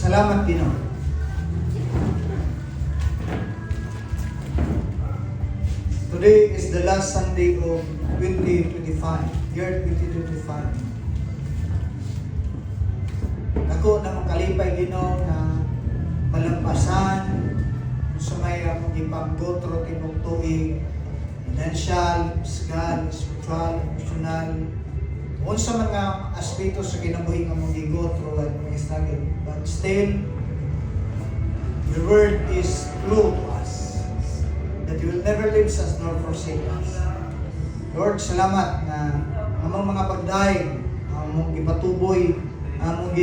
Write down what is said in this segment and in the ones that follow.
Salamat, Ginoo. Today is the last Sunday of 2025, year 2025. Ako na makalipay, Ginoo, na malampasan sa may among ipaggotro tinong tuig, financial, physical, spiritual, emotional, unsa mga aspeto sa kinabuhi nga mong gigotro at mga struggle. But still, your word is true to us, that you will never leave us nor forsake us. Lord, salamat na among mga pagdaig, among gipatuboy, among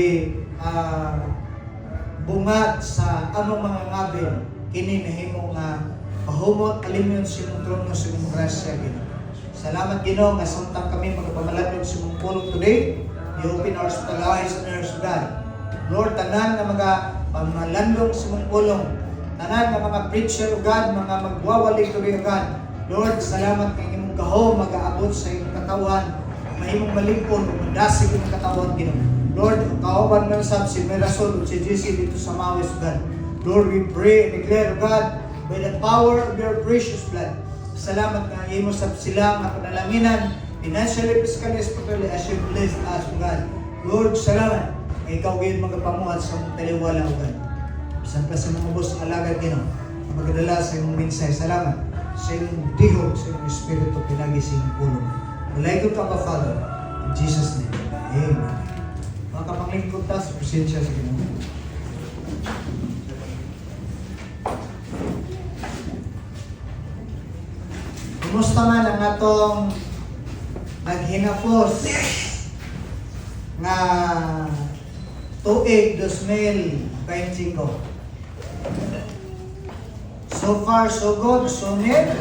bungat sa among mga ngabil, kini nahimo nga pahumot alimyon sa imong trono sa imong grasya, Ginoo. Salamat, Ginoo, nga samtang kami magpamalapit sa imong pulong today. You open our spiritual eyes and ears, God. Lord, tanan nga mga pamalandong sa imong pulong, tanan nga mga preacher, God, mga magwawali today, God. Lord, salamat kay imong gaho mag-aabot sa imong katawan, mahimong malipon, madasig imong katawan, Ginoo. Lord, kauban man sab si Mirasol o si JC dito sa Mawis, God. Lord, we pray and declare, God, by the power of your precious blood, salamat nga imo sa sila nga panalanginan, financially, physically, spiritually, as you bless us, God. Lord, salamat nga ikaw gayon magapamuhat sa mong taliwala, God. Bisan pa sa mga ubos ng alagad, Ginoo, magdala sa imong minsay. Salamat sa imong dihog, sa imong espiritu, pinagi sa imong pulong. Walay ko ka pa, Father, in Jesus' name. Amen. Mga kapanglingkod ta sa presensya sa Ginoo. Kumusta man ang atong naghinapos nga tuig 2025? So far, so good, so near.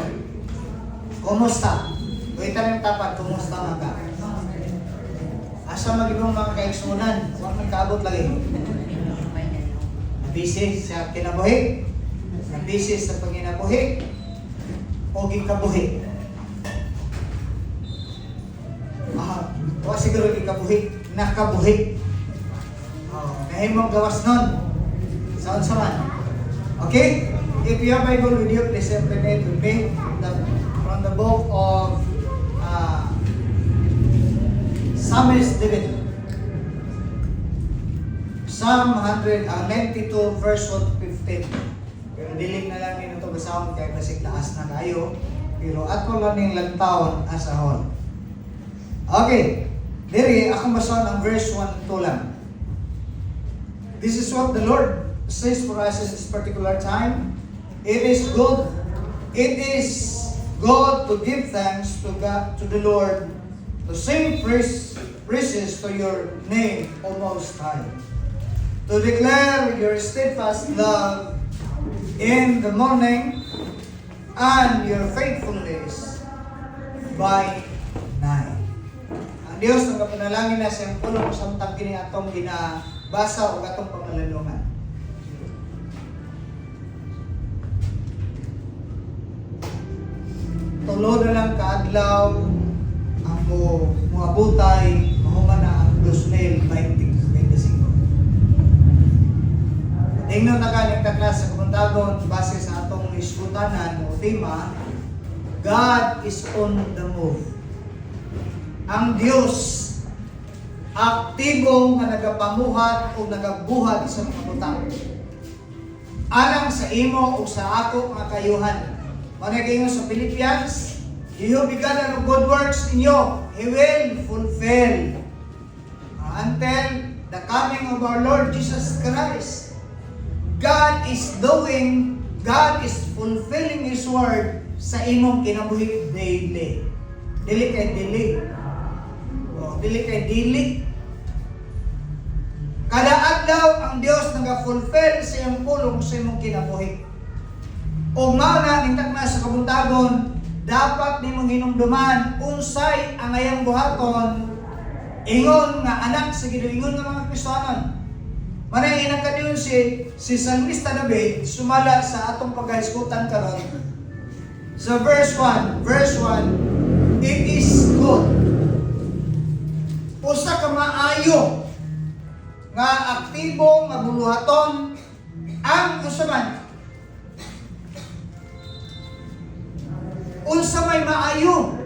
Kumusta? Wait na rin tapat, kumusta man ka? Asa magiging mga kaigsunan? Huwag may kaabot lagi. Busy sa kinabuhi? Busy sa panginabuhi? O gikabuhi? O siguro gikabuhi? Nakabuhi? Nahimong gawas nun? Saan sa man? Okay? If you have Bible with you, please open it with me from the book of Psalmist David. Psalm 92 verse 1 to 15. Pero diling na lang nito ito basahon kaya kasi taas na kayo. Pero ato lang yung lantawon asahon. Okay. Diri, akong basahon ang verse 1 to lang. This is what the Lord says for us in this particular time. It is good. It is God, to give thanks to God, to the Lord, to sing praises to your name, O Most High, to declare your steadfast love in the morning and your faithfulness by night. Ang Diyos, nagpanalangin na siyang pulong samtang kini atong ginabasa o atong pangalalungan. Tulo na lang kaadlaw ang muabutay mahuman na ang 2025. Tingnan na kaning kaklas sa kumuntagon base sa atong isbutanan o tema, God is on the move. Ang Diyos aktibo nga nagapamuhat o nagabuhat sa mga butang. Alang sa imo o sa ako nga kayuhan. Managay sa Philippians, He who began of good works in you, He will fulfill until the coming of our Lord Jesus Christ. God is fulfilling His word sa imong kinabuhi daily. Dili kay dili. Dili kay dili. Kada adlaw ang Dios naga-fulfill sa iyang pulong sa imong kinabuhi. O mauna ningtak na sa kabuntagon, dapat nimong hinumduman unsay ang ayang buhaton ingon nga anak sa giduingon nga mga Kristohanon. Manay inagkadiyon si Salmista David sumala sa atong paghisgutan karon. Sa verse 1, it is good. Usa ka maayo nga aktibo nga buluhaton ang usaman. Unsa may maayo.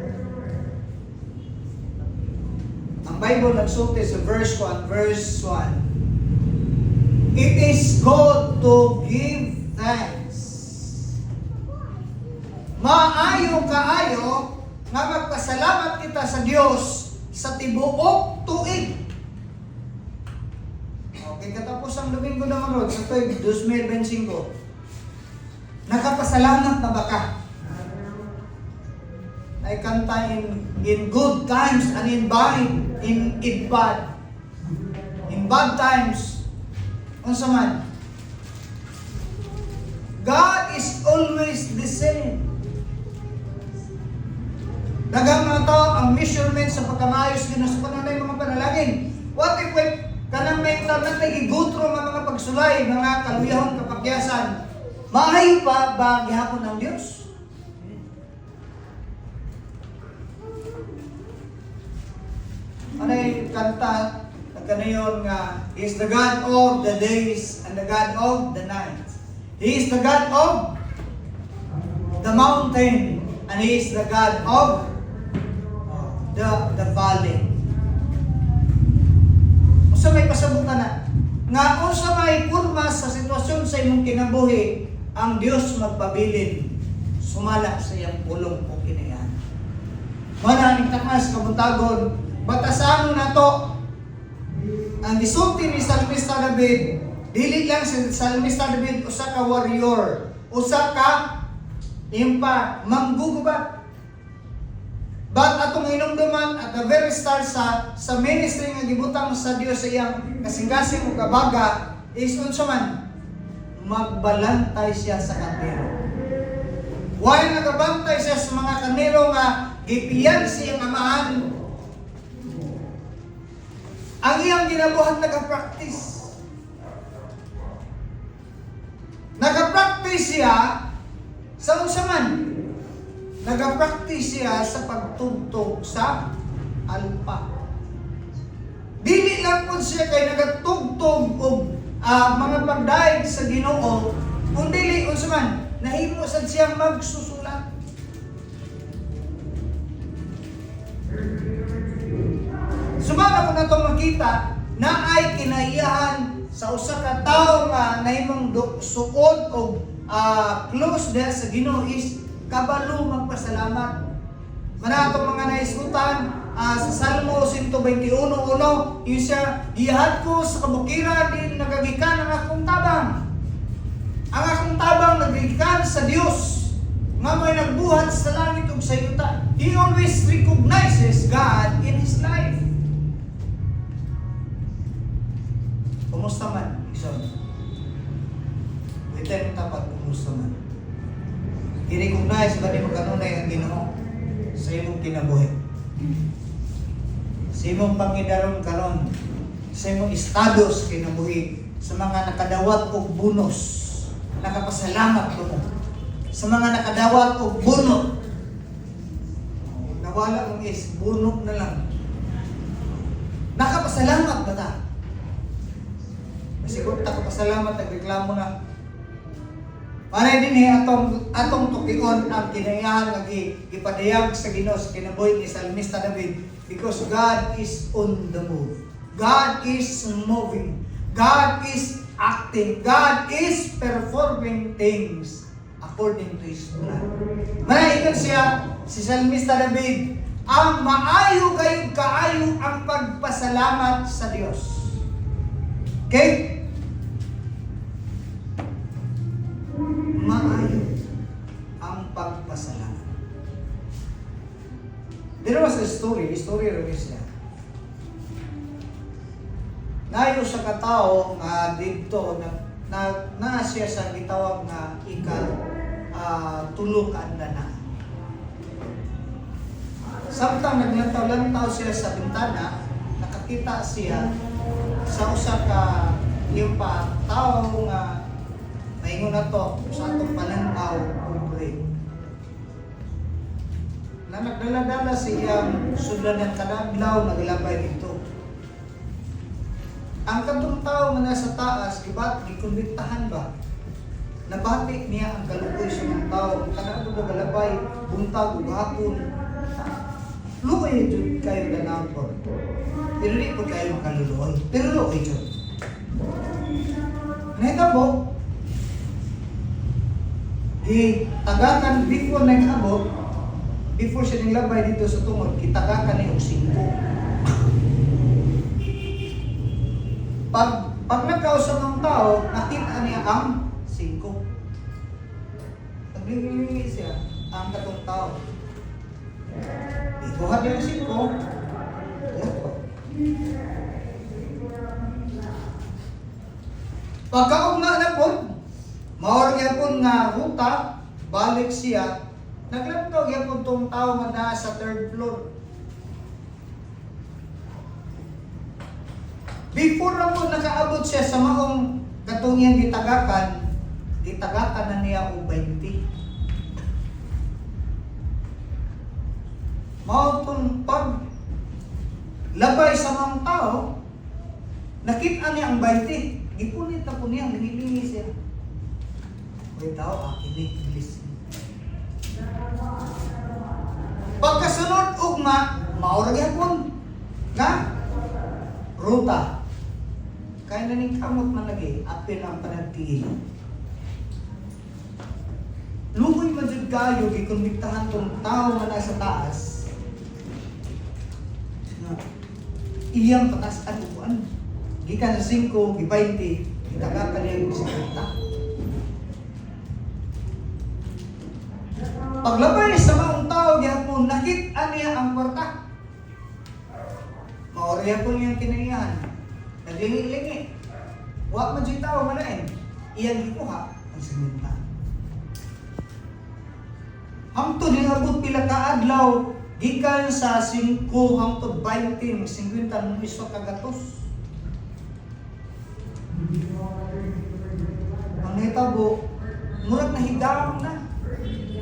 Ang Bible nagsulti sa verse 1. It is good to give thanks. Maayo kaayo nga magpasalamat kita sa Dios sa tibuok tuig. Okay, katapos ang Domingo na marod sa tuig 2025. Nakapasalamat na ba ka? Ay kanta in good times and in bad. In bad times, unsa man. God is always the same. Dagang na to ang measurement sa pagkamayos din sa pananay mga panalangin. What if kanang may tanan nagigutro ng mga pagsulay, mga kaluyahon kapakyasan, maayo pa ba gihapon ng Dios? Anay kanta nagkanayon nga He is the God of the days and the God of the night. He is the God of the mountain and He is the God of the valley. Unsa may pasabutan na nga unsa may kurma sa sitwasyon sa imong kinabuhi, ang Dios magpabilin sumala sa iyang pulong o kinayan. Wala ning takas kabuntagon. Batasan na to ang gisulti ni Salmista David. Dili lang si Salmista David usa ka warrior, usa ka impa manggugubat. But atong hinumduman at the very start sa ministry nga gibutang sa Dios sa iyang kasing-kasing ug kabaga is unsa man magbalantay siya sa kanero. While nagabantay siya sa mga kanero nga gipiyan siyang amahan, ang iyang ginabuhat nag-practice. Nag-practice siya sa unsa man. Nag-practice siya sa pagtugtog sa alpa. Dili lang po siya kay nagatugtog og mga pagdaig sa Ginoo, kundi unsa man nahimo sad siyang magsusulat. Sumala mo na itong makita na ay kinaiyahan sa usa ka tawo nga nahimong suod o close there sa Ginoo is kabalo magpasalamat. Manatong mga naisgutan sa Salmo 121:1, yung siya, "Giyahat ko sa kabukiran din nagagikan ang akong tabang." Ang akong tabang nagagikan sa Dios nga may nagbuhat sa langit sa yuta. He always recognizes God in his life. Kumusta man, Ison? Within tapat, kumusta man. I-recognize ba ni mo kanunay ang Ginoo sa imong kinabuhi? Sa imong pangidaron karon, sa imong estados kinabuhi, sa mga nakadawat og bonus, nakapasalamat mo. Sa mga nakadawat og bunot, nawala mong is, bunot na lang. Nakapasalamat ba ta? Siguro nakapasalamat, nagreklamo na. Para din atong tukion ang kinayahan nga gipadayag sa Ginoo sa kinabuhi ni Salmista David, because God is on the move. God is moving. God is acting. God is performing things according to His plan. Manahigan siya, si Salmista David, ang maayo kaayo ang pagpasalamat sa Diyos. Okay? Maayo ang pagpasalamat. There was a story rin siya. Nayo sa katao nga dito na siya sa gitawag nga tulog na. Samtang naglantaw-lantaw siya sa bintana, nakakita siya sa usa ka limpa tao nga maingon na to sa atong pananaw ug na nagdala-dala siyang sudlanan kadaglaw naglabay dito. Ang katong tao nga nasa taas, gikonbiktahan ba? Nabati niya ang kalukoy sa mga tao, kanang nagalabay, buntag ug hapon. Luoy jud kayo ganaw po. Pero di po kayo makaluluoy. Pero luoy jud. Nahitabo, tagakan before nag-abot, before siya naglabay dito sa tungod, kitagakan niya og 5. Pag nagkausap ng tao, nakita niya ang 5. Nagliliwi siya ang katong tao. Ikuha niya ang 5. Pagkaugma na po, maor gyapon nga ruta, balik siya, naglantaw gyapon tong tao nga naa sa 3rd floor. Before na po nakaabot siya sa maong katong iyang gitagakan na niya og 20. Mao tong pag labay sa mga tao, nakita niya ang 20. Gipunit na po niya, nangilingi siya. May tao, inis. Pagkasunod ugma, maura gyapon nga ruta. Kaya na ning kamot man lagi, apil ang panagtiil. Lumoy man jud kayo, gikonbiktahan tong tao nga nasa taas. Iyang patasan upuan. Gikan sa 5, gi-20, itagakan niya yung 50. Paglabay sa maong tao, gyapon nakita niya ang kwarta. Maorya po niyang kinaiyahan. Naglingi-lingi. Wa man jud tao manain. Iyang gikuha ang 50. Hangtod niabot pila ka adlaw, gikan sa 5 hangtod 20, 50 nung iswa ka gatos. Ang hitabo, murag nahidawang na.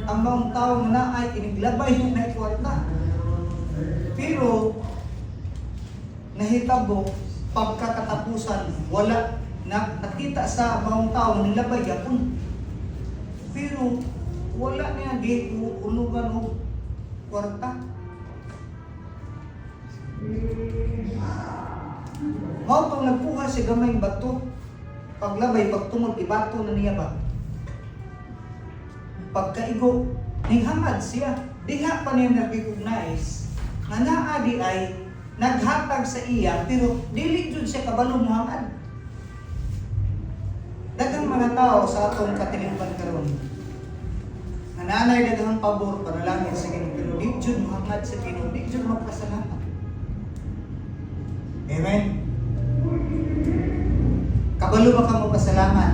Ang maong tao na ay iniglabay na kwarta. Pero nahitabo, pagkakatapusan, wala nakita sa maong tao na nilabay yapon. Pero wala niya ulugan o kwarta. Mao pang nagpuha si gamay bato. Paglabay, pagtungod, ibato na niya ba? Pagkaigo, ninghangad siya. Diha pa niya na-recognize na naadi ay naghatag sa iya, pero dili jud siya kabalo muhangad. Daghang mga tao sa atong katilingban karon nanay daghang pabor para langit sa Ginoo, pero di jud muhangad sa Ginoo, di jud magpasalamat. Amen. Kabalo ba ka magpasalamat?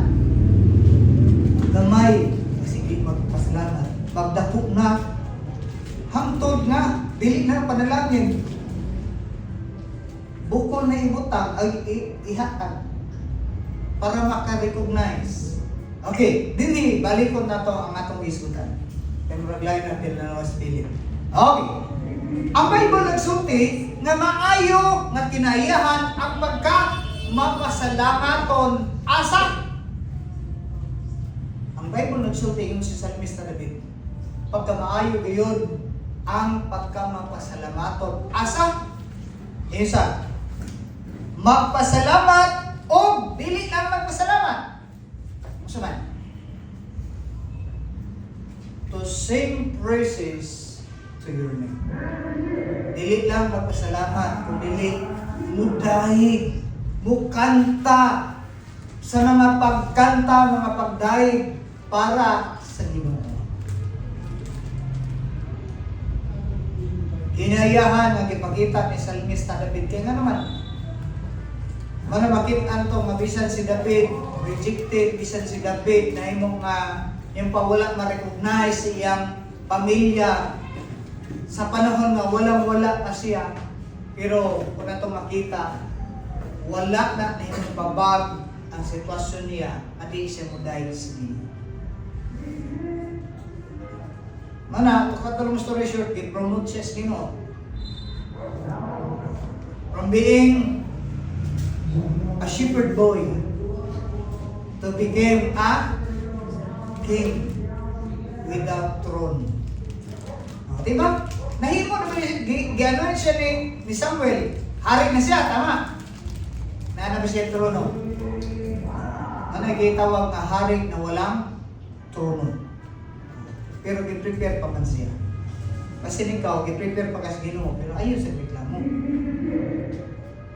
Gamay, sige magpasalamat. Pagdako na, hangtod na, dili na panalangin. Bukol na ibutang ay ihatag para maka-recognize. Okay, dinhi balikon na to ang atong isgutan. Kaya murag-line natin na nawas pilit. Okay. Ang Bible nagsulti nga maayo nga kinayahan ang pagka mapasalamaton asa. Ang Bible nagsulti yung si Salmista David. Pagka maayo gayon ang pagka mapasalamaton asa. Isa. Magpasalamat o dili lang magpasalamat. Masaman. To sing praises to your name. Dili lang magpasalamat, kung dili mudahig, mukanta sa mga pagkanta, mga pagdahig para sa Ginoo. Kinayahan ang ipakita ni Salmista David. Kaya nga naman, makita to, mabisan si David, rejected, bisan si David, na yung pawala ma-recognize iyang pamilya sa panahon nga walang-wala pa siya. Pero kung nato makita, wala na yung babag ang sitwasyon niya at di siya mo dahil sa Ginoo. Mana, to cut the long story short, i-promote siya sa Ginoo. From being a shepherd boy to become a king without throne. O, diba? Nahimo naman gano'n siya ni Samuel. Hari na siya, tama? Naana ba siya trono? Ano yung tawag na hari na walang trono? Pero gi-prepare pa man siya. Kasi ikaw, gi-prepare pa ka sa Ginoo, pero ayaw sa reklamo.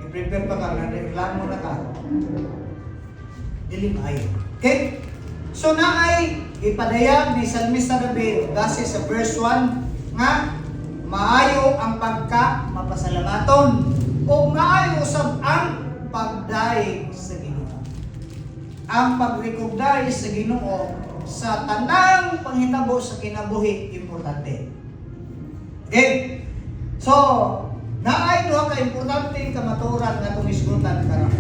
Gi-prepare pa ka, reklamo na ka. Dili maayo. Okay? So naay ipadayag ni Salmista David base sa verse 1 nga maayo ang pagka mapasalamaton o maayo sab ang pagdaig sa Ginoo. Ang pag-recognize sa Ginoo sa tanang panghitabo sa kinabuhi importante. Okay? So, naay duha ka importante kamaturan nga itong isgutan karon.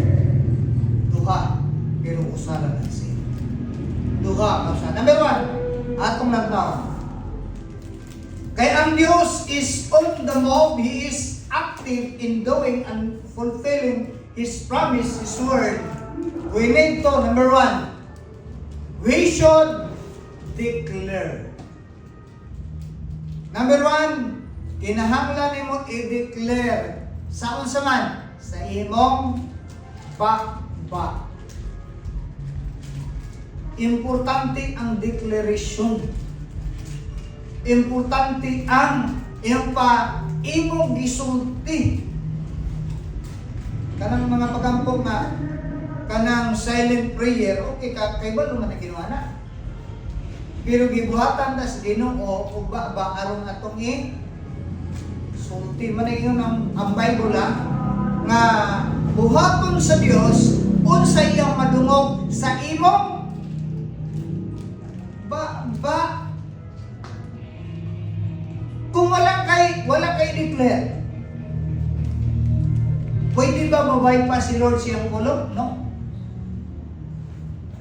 Duha, pero usalan na siya. Duha, kausa. Number 1, atong lantaw. Kaya ang Diyos is on the move, He is active in doing and fulfilling His promise, His word. We need to, number 1, we should declare. Number 1, kinahanglan nimo i-declare sa unsa man sa imong bakbak. Importante ang declaration. Importante ang imong gisulti. Kanang mga pagampong na kanang silent prayer, okay ka, kay ba naman na ginawa na? Pero gibuhatan na sa Ginoo ug ba aron atong sulti man ingon ang Bible nga buhaton sa Dios unsa iyang madungog sa imong ba kung wala kay declare, pwede ba ma-bypass si Lord siyang kulog? No.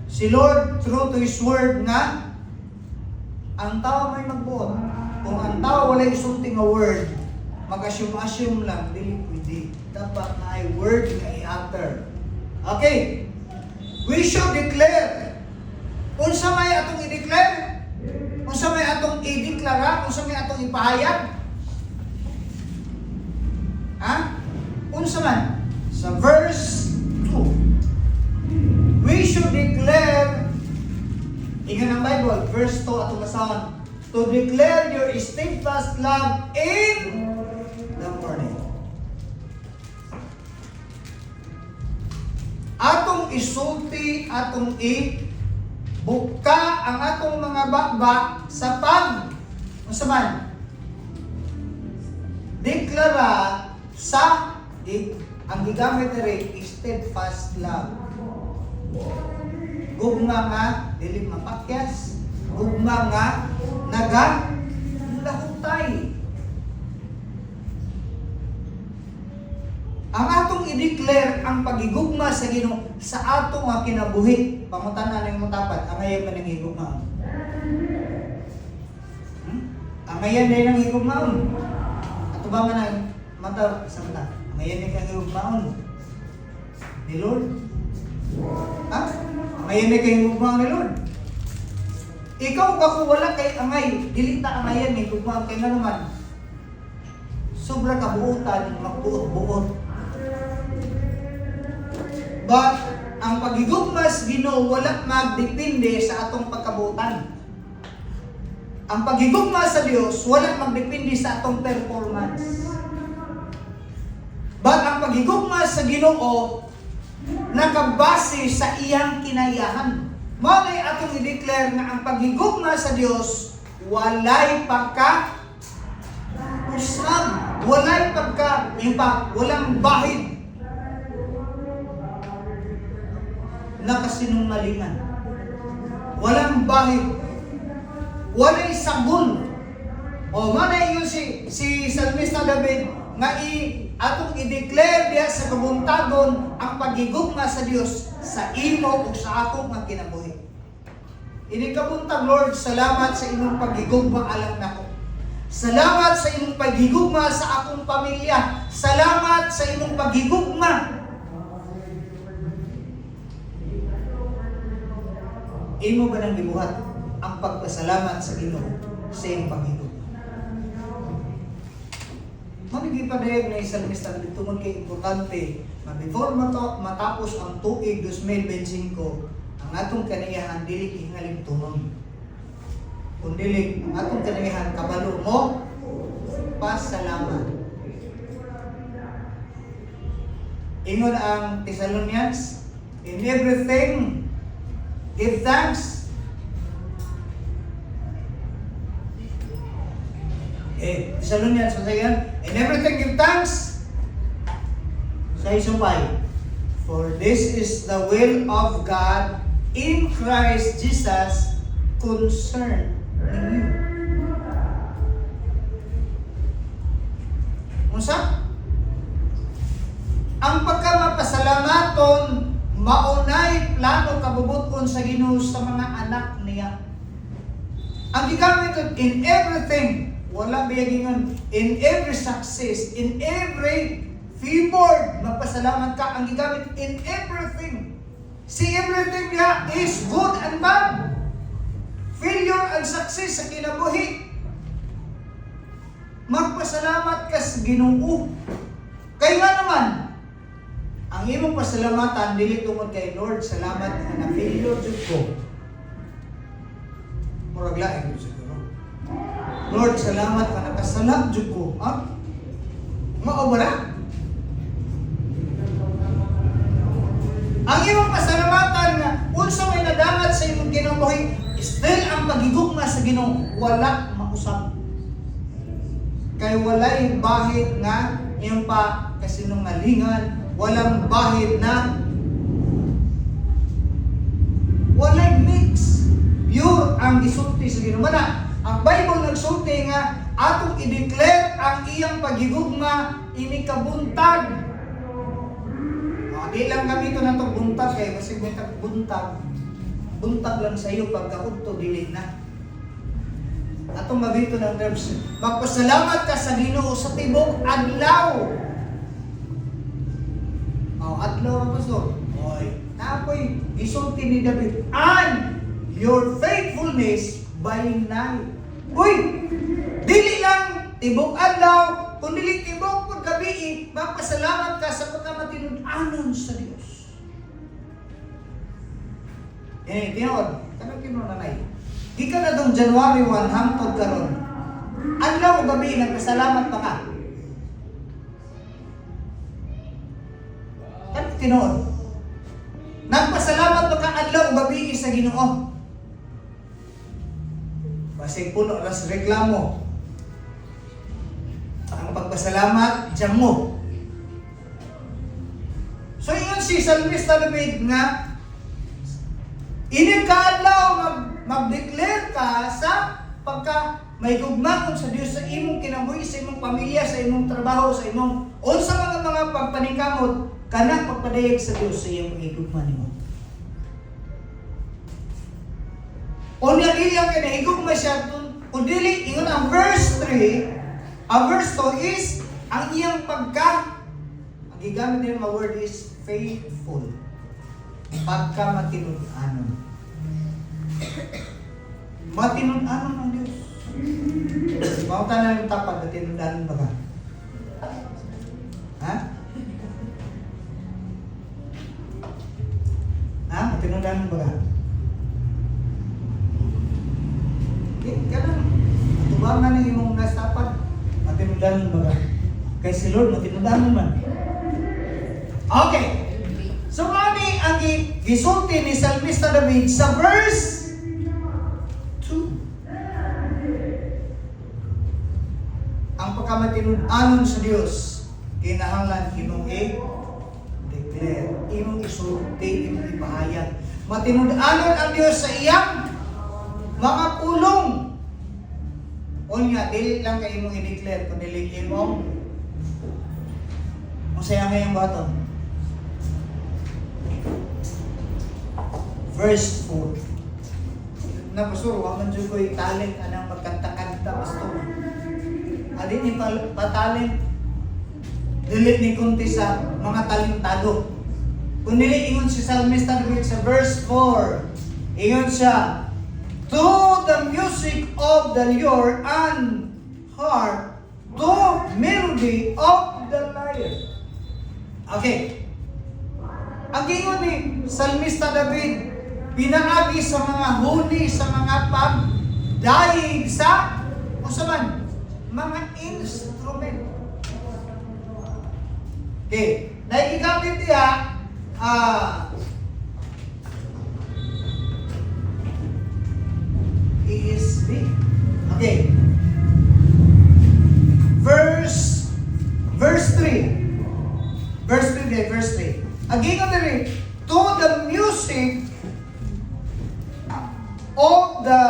Si Lord, through to His word nga, ang tao may magbuot. Kung ang tao wala isulti nga word, mag-assume lang, dili pwede. Dapat na ay word nga i-utter. Okay. We should declare. Unsa may atong i-declare? Unsa may atong i-deklara? Unsa may atong ipahayag? Ha? Unsa man? Sa verse 2. We should declare, ingon ang Bible, verse 2 atong basahan, to declare your steadfast love in the morning. Atong isulti, atong buka ang atong mga bakbak sa unsa man? Deklara sa ang gigamit diri steadfast love. Gugma nga dili mapakyas, gugma nga lahutay. Ang atong i-declare ang pagigugma sa Ginoo sa ato nga kinabuhi. Pangutanan ning mutapat, angayan man ang higugmaon. Angayan din ang higugmaon. Ato ba man ang mata sa mata? Angayan din ang higugmaon. Ni Lord? Ha? Angayan din ang higugmaon ni Lord? Ikaw ako wala kay angay, dili ta angayan ni higugmaon kay nga naman. Sobra kabuutan, magbuot-buot. But ang pagigugma sa Ginoo wala magdepende sa atong pagkabutan. Ang pagigugma sa Dios wala magdepende sa atong performance. But ang pagigugma sa Ginoo nakabase sa iyang kinayahan. Mao kay atong i-declare nga ang pagigugma sa Dios walay usab, walay walang bahid na kasinungalingan. Walang bahid. Walay sabon. O manay yun si Salmista David nga atong i-declare diya sa kabuntagon ang pagigugma sa Dios sa imo ug sa ako nga kinabuhi. Ini kabuntag, Lord, salamat sa imong pagigugma alam nako. Salamat sa imong pagigugma sa akong pamilya. Salamat sa imong pagigugma. Imo ba nang gibuhat ang pagpasalamat sa Ginoo sa iyong pagigugma? Manigipadayag na isang Salmista tungod kay importante na before matapos ang tuig 2025, ang atong kanayahan dili hingaling tunon. Kundi ang atong kanayahan kabalo mo pasalamat. Ingon ang Thessalonians, in everything give thanks. Thessalonians, in everything give thanks. Sa isumpay, for this is the will of God in Christ Jesus concern ninyo. Unsa? Ang pagkamapasalamaton maunay plano kabubuton sa Ginoo sa mga anak niya. Ang gigamit in everything, wala biyagingon, in every success, in every favor, magpasalamat ka. Ang gigamit in everything. Si everything niya is good and bad. Failure and success sa kinabuhi. Magpasalamat ka sa Ginoo. Kaya nga naman, ang imong pasalamatan dili tungod kay Lord, salamat nga na failure jud ko. Murag lain jud siguro. Lord, salamat ka nakasalat jud ko. Ha? Mao ba na? Ang imong pasalamatan nga unsa may nadangat sa imong kinabuhi, still ang pagigugma sa Ginoo wala mausab. Kay walay bahid nga iyong pa kasinungalingan, walang bahid na walay mix. Pure ang gisulti sa Ginoo. Ang Bible nagsulti nga atong i-declare ang iyang pagigugma ini kabuntag. Di lang kami ito na itong buntag kasi may buntag. Buntag lang sa iyo pagkaudto dili na. Atong mabito ng verbs. Magpasalamat ka sa Ginoo sa tibok adlaw. Adlaw ang pastor. Oy, napoy gisulti ni David. And your faithfulness by night. Uy, dili lang tibok adlaw, kundi tibok pud gabi, magpasalamat ka sa pagkamatinud-anon sa Dios. Tiyon, kanang kinunanay. Di ka na dong January 1 hangtod karon. Adlaw o gabi nagpasalamat pa ka. Kanang tinuod. Nagpasalamat pa ka adlaw o gabi sa Ginoo. Basig puno ras reklamo. Ang pagpasalamat, diyan mo. So yun si Salmista David nga, inig ka adlaw mag-declare ka sa pagka may gugma sa Dios sa imong kinabuhi, sa imong pamilya, sa imong trabaho, sa imong unsa mga pagpaningkamot, kana pagpadayag sa Dios sa iyong higugma nimo. Unya iyang kinahigugma siya kung dili ingon ang verse 3, ang verse 2 is ang iyang ang gigamit niya mga word is faithful. Pagka matinud-anon. Matinud-anon ang Diyos. Mauta na yung tapag, matinud-anon ba ka? Ha? Ha? Matinud-anon ba ka? Ganun. Tubangan na yung nasa tapag, matinud-anon ba ka? Kay si Lord, matinud-anon man. Okay. So, mami, ang gisulti ni Salmista David sa verse 2. Ang pagkamatinud-anon sa Diyos, kinahanglan imong i-declare, imong isulti, imong ipahayag. Matinud-anon ang Diyos sa iyang mga pulong. Unya, dili lang kayo imong i-declare, kundi imong masaya ngayong bato. Verse 4. Na pastor, waman dyan ko yung talent anang magkanta-kanta, pastor. Alin ni patalent, dilit ni kunti sa mga talentado. Kung nili, ingon si Salmista David sa verse 4, ingon siya, to the music of the lyre and harp, to melody of the lyre. Okay. Ang ingon ni Salmista David, pinaagi sa mga huni, sa mga pagdaig sa usaman, mga instrument. Okay. Naikigamit niya, ESV. Okay. Verse 3. Verse 3. Again on the read. To the music of the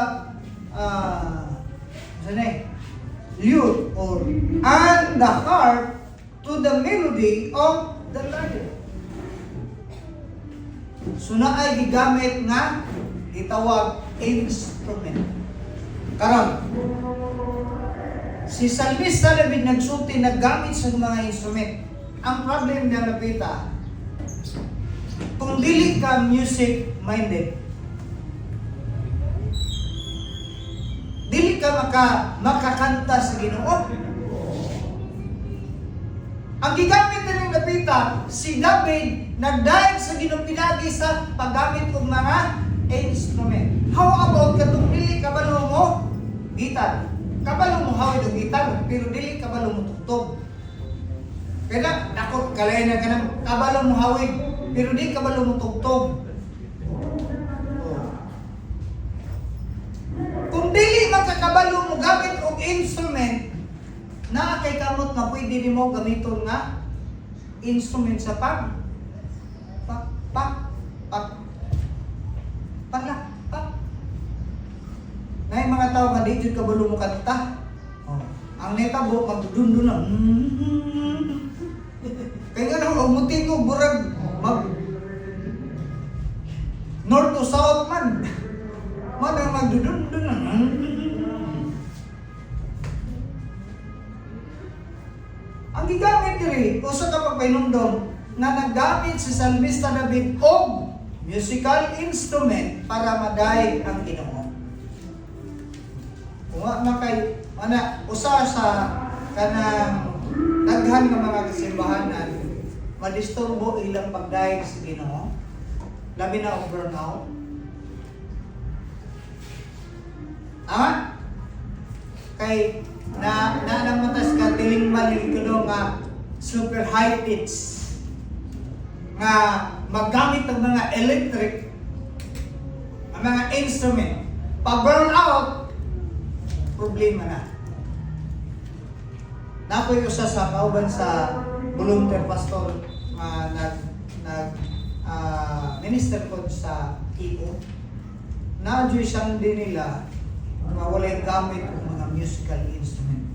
lute or and the harp, to the melody of the lyre. So na ay gigamit nga gitawag instrument. Karon si Salmista David nagsulti naggamit sa mga instrument. Ang problem niya napita, kung dili ka music minded, dili ka makakanta sa Ginoo. Ang gigamit ni napita, si David nagdaig sa Ginoo pinagi sa paggamit og mga instrument. How about katong dili kabalo mo gitar? Kabalo mo hawid og gitar, pero dili kabalo mo tugtog. Kaya nakot kalay na kanang kabalo mo hawid, pero di kabalo mo tugtog. Kung dili makakabalo mo gamit og instrument, na kay kamot nga pwede nimo gamiton nga instrument sa pag na yung mga tao nga di jud kabalo mo kanta. Ang netabo magdundun na. Kaya nga nang umuti ko burag north to south man. Madang magdudundun na. Ang gigamit diri usa ka pagpainumdom na naggamit si Salmista David og musical instrument para madaig ang Ginoo. Kung makay usa sa kanang daghan nga mga kasimbahanan madisturbo ilang pagdaig sa Ginoo, labi na og burnout. Kay na matas ka tiling mali kuno nga super high pitch nga maggamit ng mga electric ang mga instrument. Pag burn out, problema na. Nakoy usa sa kauban sa volunteer pastor minister ko sa EO. Na-adjoy Sunday nila walay gamit ng mga musical instrument.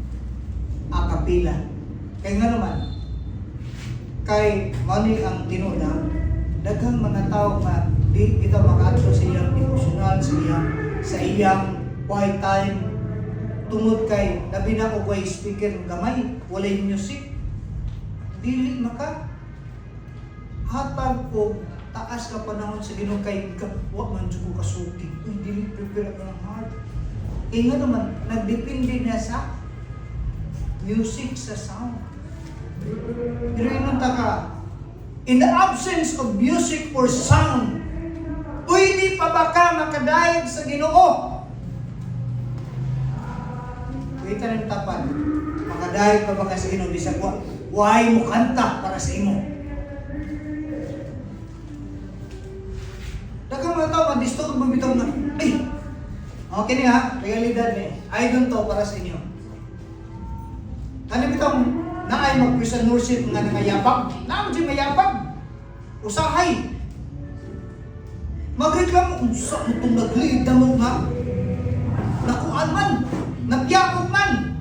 Akapila. Kaya nga naman, kay mali ang tinuda, daghang mga tao nga di kita makaadto sa iyang emosyonal, sa iyang quiet time, tungod kay labi na og way speaker gamay, walay music, dili maka hatag ko taas ka panahon sa Ginoo kay wa man jud ko kasuki. Uy, dili prepare ang heart. Kaya nga naman, nagdepende na sa music, sa sound. Pero yun ka, in the absence of music or sound, pwede pa ba ka makadayag sa Ginoo? Pwede ka ng tapan, makadayag pa ba ka sa Ginoo? Bisag why mo kanta para sa imo? Dagang mga tao, ma-disturb mo bitaw na, ay, okay niya ha, realidad niya, I don't to para sa inyo. Ano bitaw, na ay mag-Christian worship nga nangayapag, na ang mayapag, usahay. Magreklamo kung sa itong naglida mo nga, nakuan man, napiyakot man.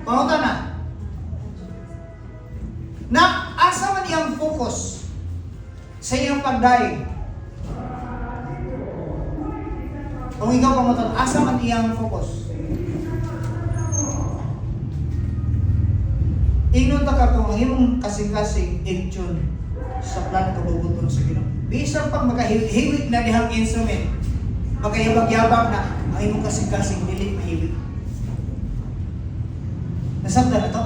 Pangutan na asa man iyang focus sa iyong pagdaig. Kung ikaw pangutan, asa man iyang focus. Ingnon ta ka kung ang imong kasing-kasing in-tune sa plan kabubuton sa Ginoo. Bisan pag makahiwit na dihang instrument, magkayabag-yabag na ang imong kasing-kasing dili mahiwit. Nasabda na to?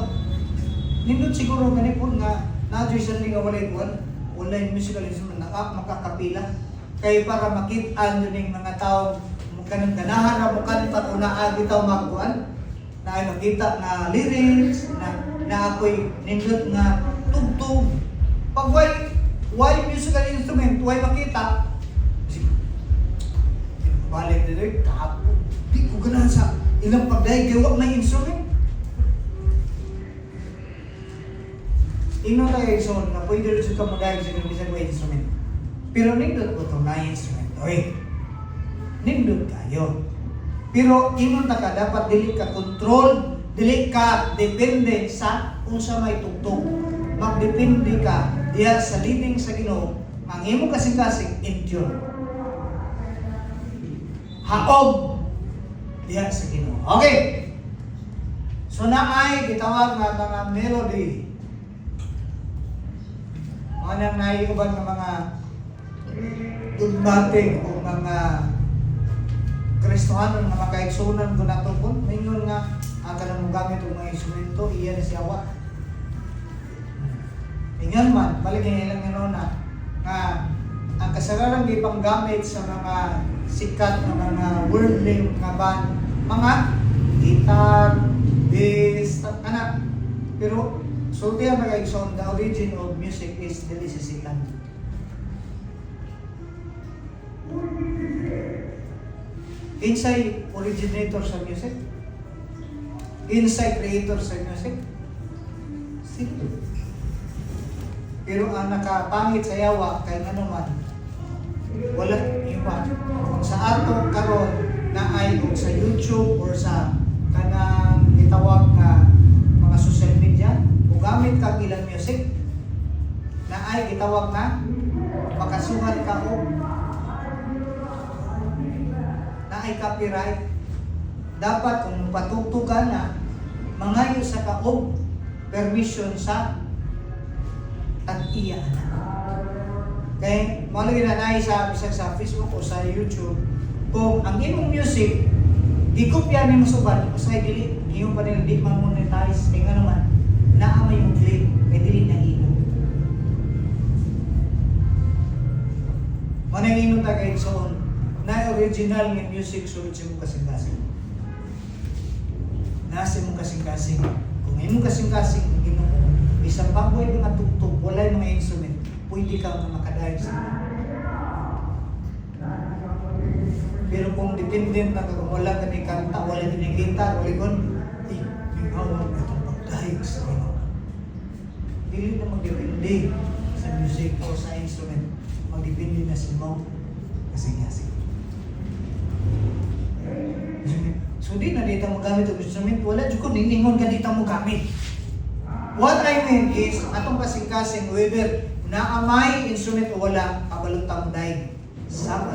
Nindot siguro ganipon nga na-adjoy sa nga walay musical instrument na makakapila. Kaya para makita nyo ng mga tao kanang ganahan na mo kanta o naagi tao magkuhan na ay makita na lyrics na ako'y nindot nga tugtog. Pag why musical instrument, why makita, balik na rin, kahapon, di ko ganahan sa ilang pagdaig, kaya wag na instrument. Ingnon tayo so na pwede rin ka magdaig sa bisan may instrument. Pero nindot ko ito na instrument. Okay, nindot kayo. Pero ingnon ta ka, dapat dili ka control, dili ka depende sa kung sa may tugtog. Magdepende ka diha sa leading sa Ginoo, ang imong kasing-kasing endure. Haog diha sa Ginoo. Okay. So naay gitawag nga mga melody. Manang naiuban ng mga dugmating o mga Kristohanon nga makaigsunan ko na ito po. Mingon nga, ang kanang mong gamit o mga instrumento, iyan si Awa. Mingon man, baligyan nilang yun na, nga ang kasararang ipang gamit sa mga sikat na mga worldly mga band, mga guitar, bass, anak. Pero, sulti ang makaigsunan, the origin of music is dili sa sikat. Inside originator sa music? Inside creator sa music? Sino? Pero ang nakapangit sa yawa, kay ano man, wala iba. Kung sa ato karon na ay kung sa YouTube or sa kanang itawag na mga social media, kung gamit ka ilang music, na ay itawag na makasuhan ka o na ay copyright, dapat kung patugtugan na mangayo sa kaog permission sa tag-iya na. Kaya malagay na nai sa bisag sa Facebook o sa YouTube, kung ang imong music gikopya ni masuban, usay dili iyong pa nila di ma-monetize, kaya nga naman naamay mong clip kay dili na imo. Manang imo ta kay soon na original ng music sulod sa mong kasing-kasing. Nasa mong kasing-kasing. Kung imong kasing-kasing, isang bagoy mga tugtog, walay mga instrument, pwede kang makadayag sa Pero kung dependent na kung wala ka ni kanta, wala ka ni gitar, wala ko, may awag itong pagdahig sa Ginoo. Dili na magdepende sa music o sa instrument. Magdepende na sa mo. Kasi. So di na dito mo gamit ang instrument, wala dyan ko niningon ka dito mo gamit. What I mean is, atong kasing-kasing, whether naamay instrument o wala, kabalutang dahil sa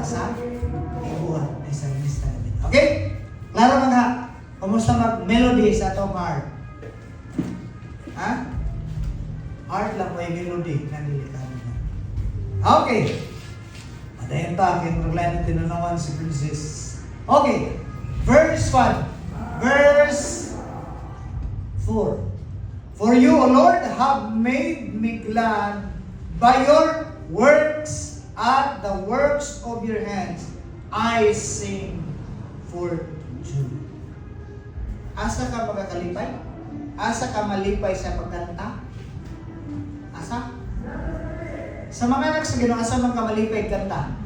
ibuhat ay sa lista namin. Okay? Klaro mga, kumusta mag-melody sa atong heart? Ha? Heart lang may melody na nilikano na. Okay. Madayon pa, kinruglan natin tinanawan si Princess. Okay. Verse 1. Verse 4. For you, O Lord, have made me glad by your works at the works of your hands. I sing for joy. Asa ka magakalipay? Asa ka malipay sa pagkanta? Asa? Sa mga anak sa Ginoo, asa man ka malipay kanta?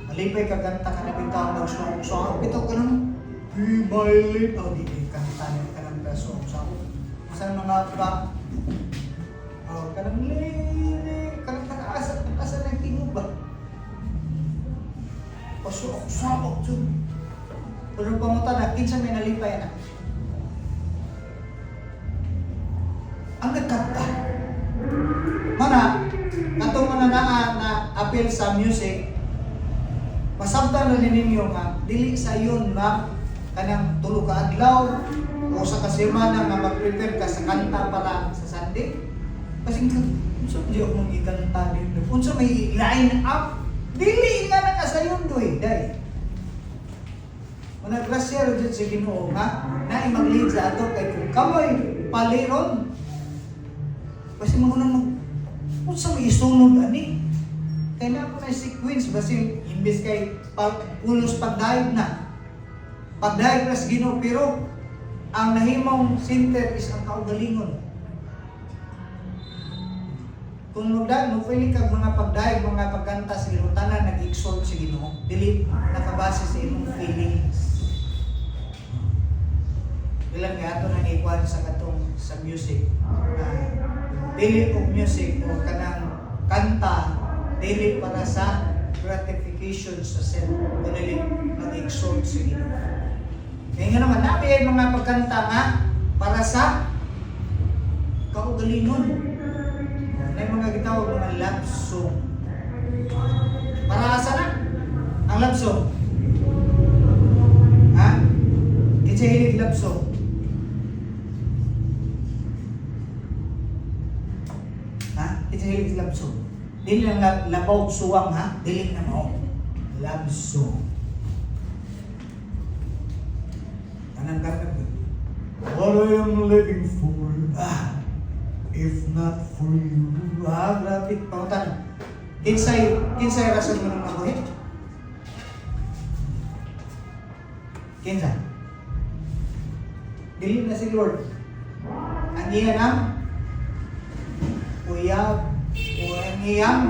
Malipay ka kanta ka na bitaw ng song. Bitaw ka nung be my lip. Oh, di kanta niya ka ng song. Asa mga ba? Oh, kanang lili. Kanang asa na tingog ba? Pasok. Pero pamunta na, kinsa may nalipay na. Ang nagkanta. Mana, katong mananaan na appeal sa music, masabtan na ninyo nga, dili sa yun ba, kanang tulog ka adlaw, o sa kasimana nga mag-prepare ka sa kanta para sa Sunday. Kasi unsa di ako mong ikanta din. Unsa may line up, dili nga nakasayon doy, day. Managrasya ro jud sa Ginoo nga, na mag-lead sa ato kay kung kamoy paliron. Kasi mo nang unsa may isunod ani? Kaya na po na sequence basi imbes kay pulos pagdayeg na. Pagdayeg na sa Ginoo pero ang nahimong center is ang kaugalingon. Kung magdag mo pili kag mga pagdayeg, mga pagkanta sa Ginoo tanan nag-exalt sa Ginoo, dili nakabase sa imong feelings. Bilang nga ato nang ikuan sa katong sa music. Dili og music o kanang kanta dili para sa gratification sa self, dili mag-exalt sa Ginoo. Kaya nga naman nabi ay mga pagkanta nga para sa kaugalingon. May mga gitawag mga love song. Para asa na? Ang love song. Ha? Kinsa hilig love song? Kinsa hilig love song? Dili lang labaw suwang ha? Dili na mo. Love song. Anong kakag? What I am living for, if not for you. Grabe. Pangutan. Kinsay rason mo nang nabuhi? Kinsa? Dili na si Lord. Ang iya ng uyab o ang iyang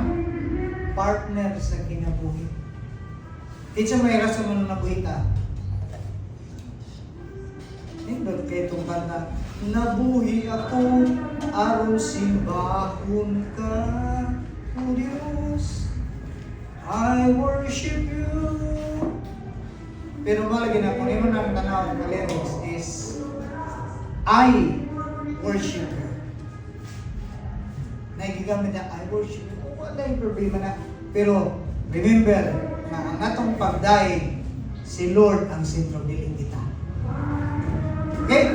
partner sa kinabuhi. Kinsa may rason mo nang nabuhi ta? Hindot kayo itong kanta. Nabuhi ako, aron simbahon ka, O Diyos, I worship you. Pero malagi na, kung naman ang tanaw ng lyrics is, I worship you. Nagigamit na, I worship you. Wala yung problema na. Pero, remember, na ang atong pagdaig, si Lord ang sentro biling kita. Okay?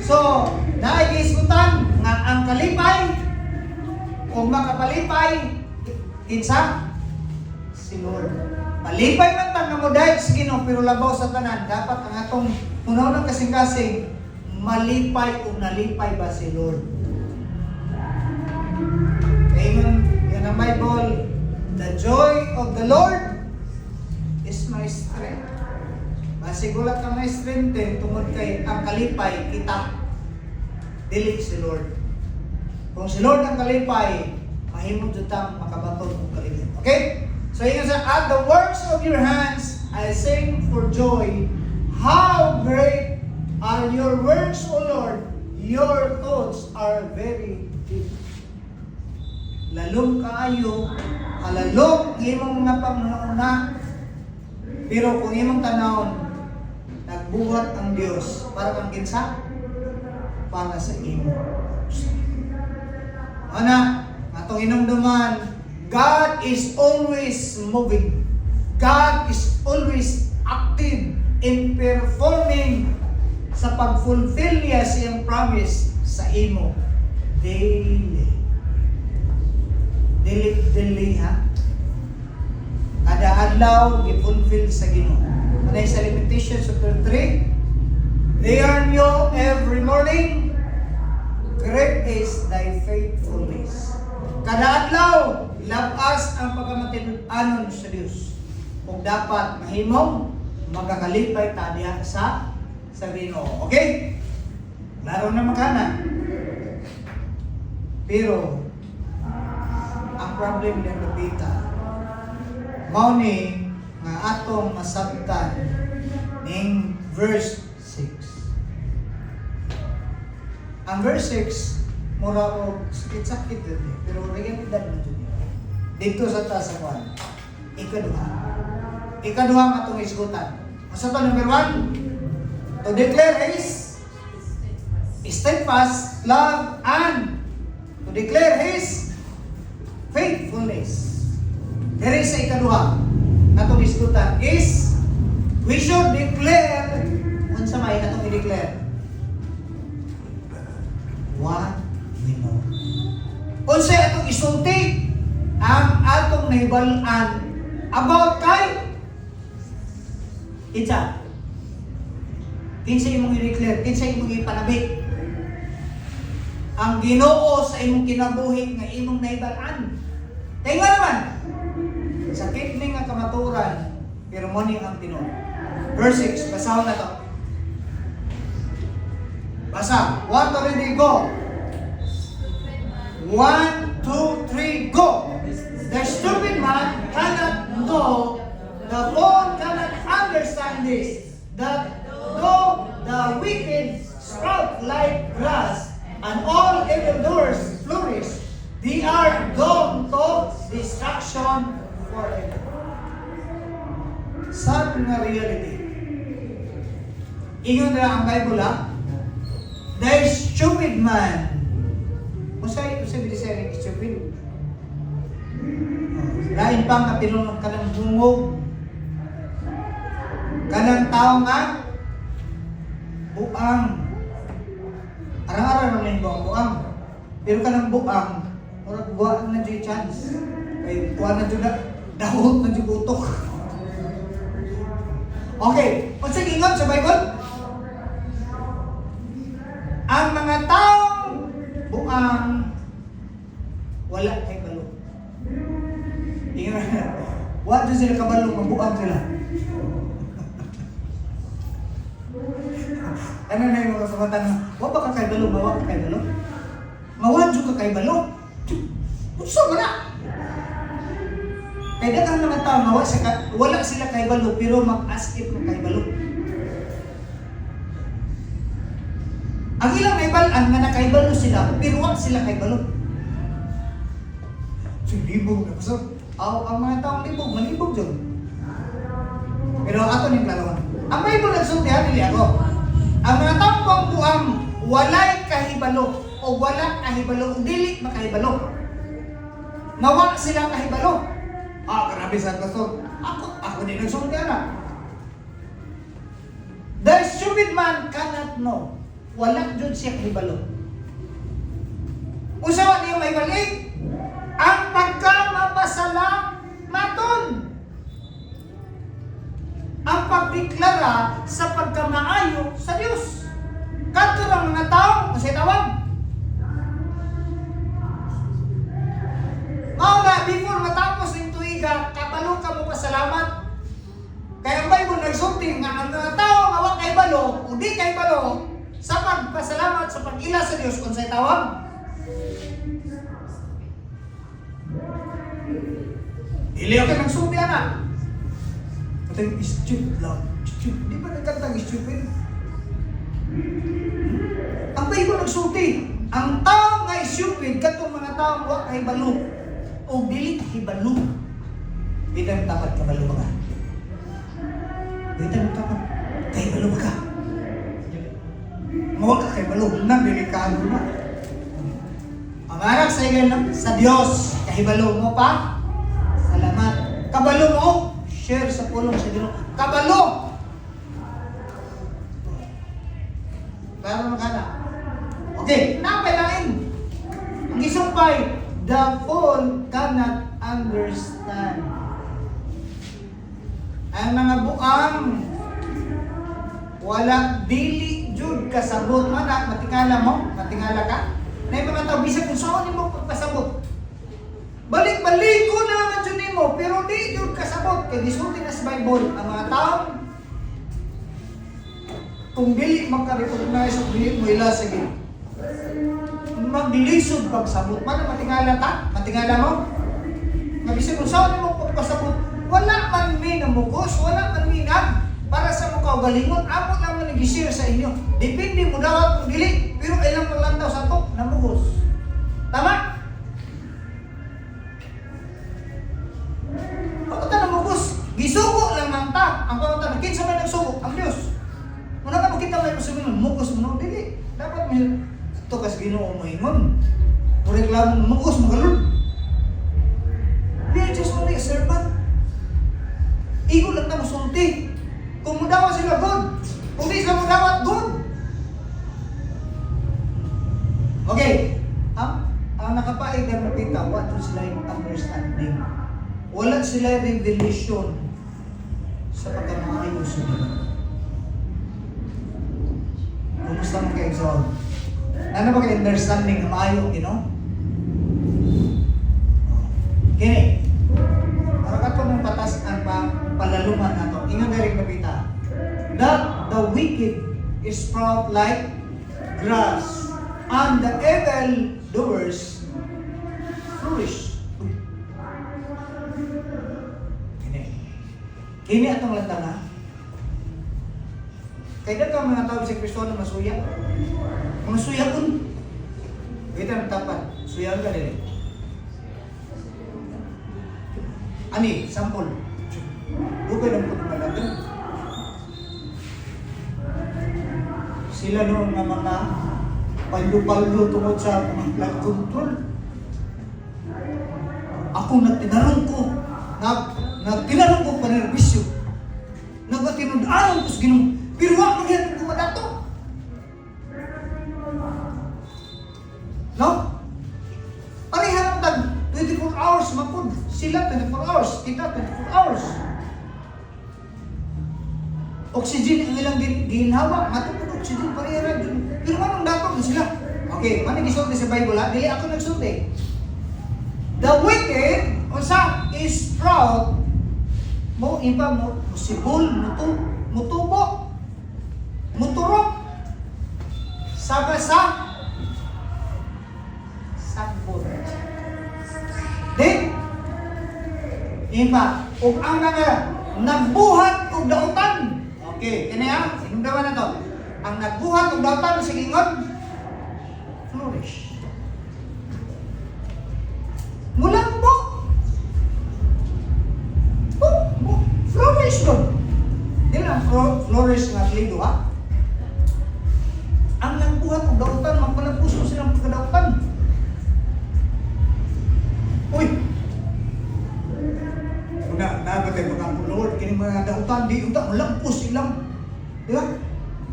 So, naigisgutan nga ang kalipay o makapalipay kinsa? Si Lord. Palipay man tang nga mo dahil sa Ginoo pero labaw sa tanan, dapat ang atong punaw ng kasing-kasing malipay o nalipay ba si Lord? Amen. Yan ang Bible. The joy of the Lord is my strength. Masigulat ka may strength tungod kay ang kalipay kita. Dili si Lord. Kung si Lord ang kalipay, mahimong jutang makabaton og kaligid. Okay? So yun sa, at the works of your hands, I sing for joy. How great are your works, O Lord. Your thoughts are very deep. Lalong kaayo, halalong imong mga panguna. Pero kung imong tanawon, nagbuhat ang Dios para kang kinsa? Para sa imo. Ana, atong inumduman, God is always moving. God is always active in performing sa pag-fulfill niya siyang promise sa imo daily. Daily, ha? Kada adlaw i-fulfill sa Ginoo. Ano sa Lamentations chapter 3? They are new every morning. Great is thy faithfulness. Kada adlaw, labas ang pagkamatinud-anon sa Dios. Kung dapat mahimong magakalipay ta diha sa Ginoo. Okay? Laro na makana. Pero ang problem ng kapita mao ni nga atong masabtan ning verse 6. Ang verse 6 mura og sakit-sakit din pero realidad na jud. Dito sa taas sa kwan. Ikaduha nga atong isgutan. Asa to number 1? To declare His steadfast love and to declare His faithfulness. There is sa ikaduha na itong isgutan is we should declare unsa may natong i-declare what we know. Unsa atong isulti ang atong nahibalan about kay kinsa imong i-declare, kinsa imong ipanabik ang Ginoo sa imong kinabuhi nga imong nahibalan. Kaya nga naman, sakit ni nga kamaturan, pero mo ni ang tinuod. Verse 6, basahon na to. Basa. 1, 2, 3, go. 1, 2, 3, go. The stupid man cannot know, the fool cannot understand this, that though the wicked sprout like grass, and all evildoers flourish, they are doomed to destruction forever. Sad nga reality. Ingon na ang Bible, ha? The stupid man. Usay bilisay stupid. Lain pang katilong kanang bungog. Kanang tao nga buang. Arang-arang naman yung buang. Pero kanang buang, murag buang na dyan chance. Kaya buwan na dyan na, dahot na dyan utok. Okay, kung sa ingon sa Bible, ang mga taong buang, wala kay balo. Ingon na, wala dyan sila kabalo, mabuang sila. Ano na yung mga samatan na, wala ba ka kay balo, bawa ka kay balo? Mawadyo ka kay balo? Gusto mo na! Kaya dagang mga tao, wala sila kay balo, pero mag-askip ng kay balo. Ang ilang may balaan nga na kay balo sila, pero wala sila kay balo. So, libog na. So, ang mga taong libog, malibog dyan. Pero ato ni klarawan. Ang Bible nagsultihan nila ako. Ang mga taong buang walay kahibalo o wala kahibalo o dili makahibalo. Nawa sila kahibalo. Grabe sa kaso. Ako din nagsultihan na. The stupid man cannot know. Wala dyan siya kahibalo. Usawa niyo may balik. Ang pagkamapasalamat. Ang pagdeklara sa pagkamaayo sa Diyos. Kadto ng mga tao, kasi tawag. Mao na, before matapos ng tuiga, kabalo ka mo pasalamat. Kaya ang Bible nagsulti nga ang mga tao nga wa kay balo, o di kay balo, sa pagpasalamat sa pag-ila sa Diyos kung sa'y tawag. Dili ako nagsulti ana. Katong stupid lang. Stupid. Di ba nagkantang stupid? Ang Bible nagsulti. Ang tao nga stupid, katong mga tao wa kay balo. O dili hibalo. Bitan tapat ka balo ba ka? Bitan tapat kay balo ba ka? Mawag ka kay balo. Nang delikado na. Ang anak sa igan sa Diyos, kahibalo mo pa, salamat. Kabalo mo, share sa pulong sa Ginoo. Kabalo! Para makana. Okay, napailain. Ang isumpay, the fool cannot understand. Ang mga buang, wala dili jud kasabot man matingala mo, matingala ka. Na yung mga tao, bisag kung saan mo pagpasabot. Balik-balik ko na naman dyan nimo, pero di yun kasabot. Kaya disulti na sa Bible, ang mga tao, kung dili magka-recognize o dili mo ila, sige, magdilisod pagsabot. Paano matingala ta? Matingala mo? Bisag kung saan mo pagpasabot, wala man may namugos, wala man may para sa mukha galingon, amo lang man nag-share sa inyo. Depende mo daw kung dili, pero ilang paglantaw sa to, namugos. Tama? Pagkata namugos, gisugo lang ng ta. Ang pagkata, kinsa may nagsugo? Ang Diyos. Muna ka makita may masabihin, mugos mo, no? Dili. Dapat may ito kasi Ginoo mo ingon. Kung reklamo mugos, magalun. We are just only a servant. Igo lang na masulti. Kung mudawa sila, good. Kung di sila mudawat, good. Okay. Ang nakapaig na nakita, what do sila yung understanding? Wala sila revelation sa pagkamaayos nila. Kumusta mo kayo, Exod? Ano ba kayo understanding na maayo, you know? Kini. Para ka mong patas ang palaluman na ito. Ingat na rin nakita. That the wicked is sprout like grass, and the evil doers flourish. Kini atong lantang na. Kaya ka mga tao sa Kristo na masuya. Masuya kun. Kita ang tapat. Suya ka din. Ani, sampol. Bukay lang po ng malagay. Sila noon na mga paldo-paldo tungkol sa blood control. Ako nagtinarong ko. Nagtinarong ko panerbisyo. Nagtinudaan ko sa Ginoo. Pero wala magyan ko madato. No? Parihan tag 24 hours mapod. Sila 24 hours. Kita 24 hours. Oxygen ang ilang ginhawa. Matupod oxygen parihan din. Pero anong dato sila? Okay, man gisulti sa Bible ha? Dili ako nagsulti. The wicked, unsa is proud, mo iba mo sibol, mutubo, muturok, sa sampol. Then, iba, ug ang mga nagbuhat og dautan. Okay, kini ha, sinumdaman na to. Ang nagbuhat og dautan sa ingon, flourish. Mulambo. Flourish doon. Di lang flourish nga lido ha. Ang nagbuhat og dautan, magpalagpuso silang pagkadautan. Uy! Nabatay mo kang Lord, kini mga dautan, di utak, malampos silang. Di ba?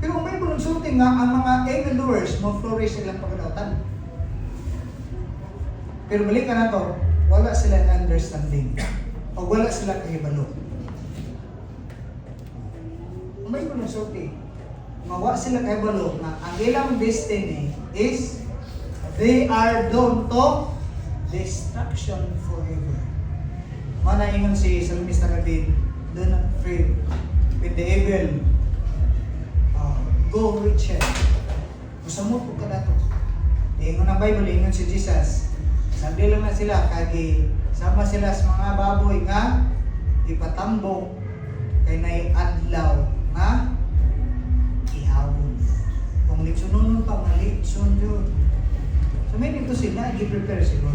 Pero ang Bible nagsulti nga, ang mga evildoers, mag-flourish silang pagkadautan. Pero balik ka na to, wala silang understanding. O wala silang kahibalo. Ang Bible nagsulti, mawa sila kahibalo na ang ilang destiny is they are doomed to destruction forever. Mana ingon si Salmista David, do not fear with the evil, go Richard. Musamot po ka dato. Ingon ang Bible, ingon si Jesus, sabi lang na sila, kagi Sama sila sa mga baboy nga ipatambok kay nay adlaw nga ihawon. Kung litsunon pa, malitsun yun. So may dito sila, i-prepare sila.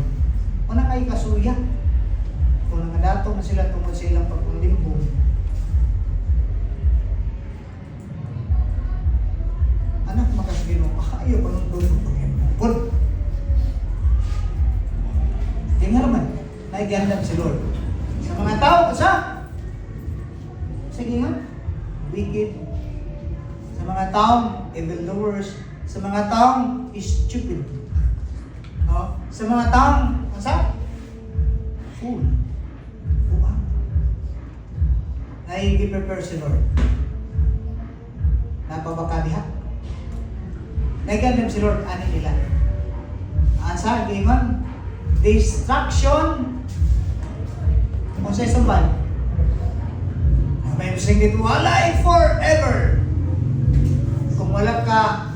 Una kay kasuya. Kung nangadato na sila tungkol sa ilang pagkulimbong, anak makasagino, ayaw pa nung doon ng pagkulimbong. Tingnan naman, naigandan si Lord. Sa mga tao, sige nga, wicked. Sa mga taong evildoers, sa mga taong stupid. Sa mga taong, fool. Buang. Nai-prepare si Lord. Napabaka diha. Naigandan si Lord, ani nila. Asa, giman, destruction kung sa isang ban. May musing dito, walay forever. Kung wala ka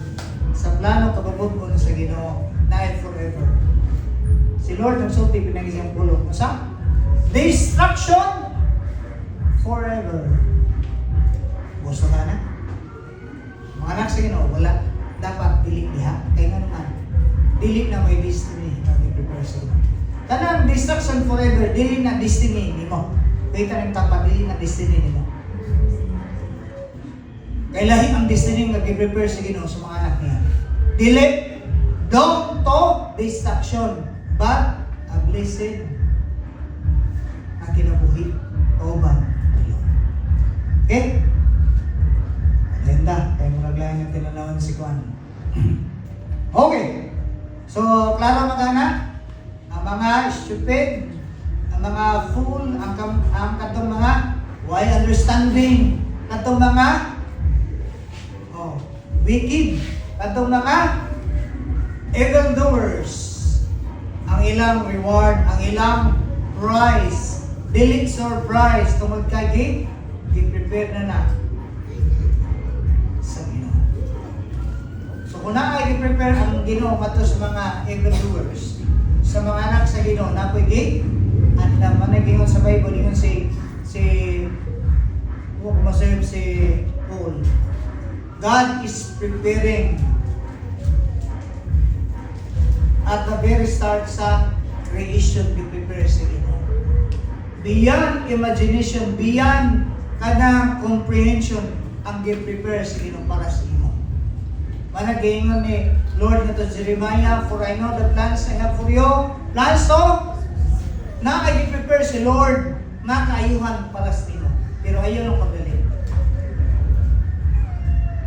sa plano, kababot mo sa Ginoo, na forever. Si Lord nagsulti pinag-isang pulong. Masa? Destruction forever. Gusto ka na? Mga anak sa Ginoo, wala. Dapat dili diha. Kaya nga naman, dili na may destiny na i-prepare sa Ginoo. Kanang destruction forever, dili na destiny ni mo. Kaya ka tapat, dili na destiny ni mo. Kaya lahi ang destiny nga i-prepare sa Ginoo sa mga anak niya. Dili, don't to destruction, but a blessed na kinabuhi o ba? Okay? Maganda, kaya maraglayan na tinanawan si Juan. Okay. So, klaro magana, ang mga stupid, ang mga fool, ang katong mga why understanding, katong mga wicked, katong mga evildoers, ang ilang reward, ang ilang prize, dili surprise tungod kay i-prepare na sa Ginoo. So kung ay i-prepare ang Ginoo mato sa mga evildoers, sa mga anak sa Ginoo, na pwede at naman naging sa Bible yun si Paul. God is preparing at the very start sa creation, be prepared sa Ginoo. Beyond imagination, beyond kanang comprehension, ang gi-prepare sa Ginoo para sa imo. Managingon ni Lord na to Jeremiah, for I know the plans I have for you. Plans to? Na ay gi-prepare si Lord nga kaayuhan para sa imo. Pero ayaw lang pagdali.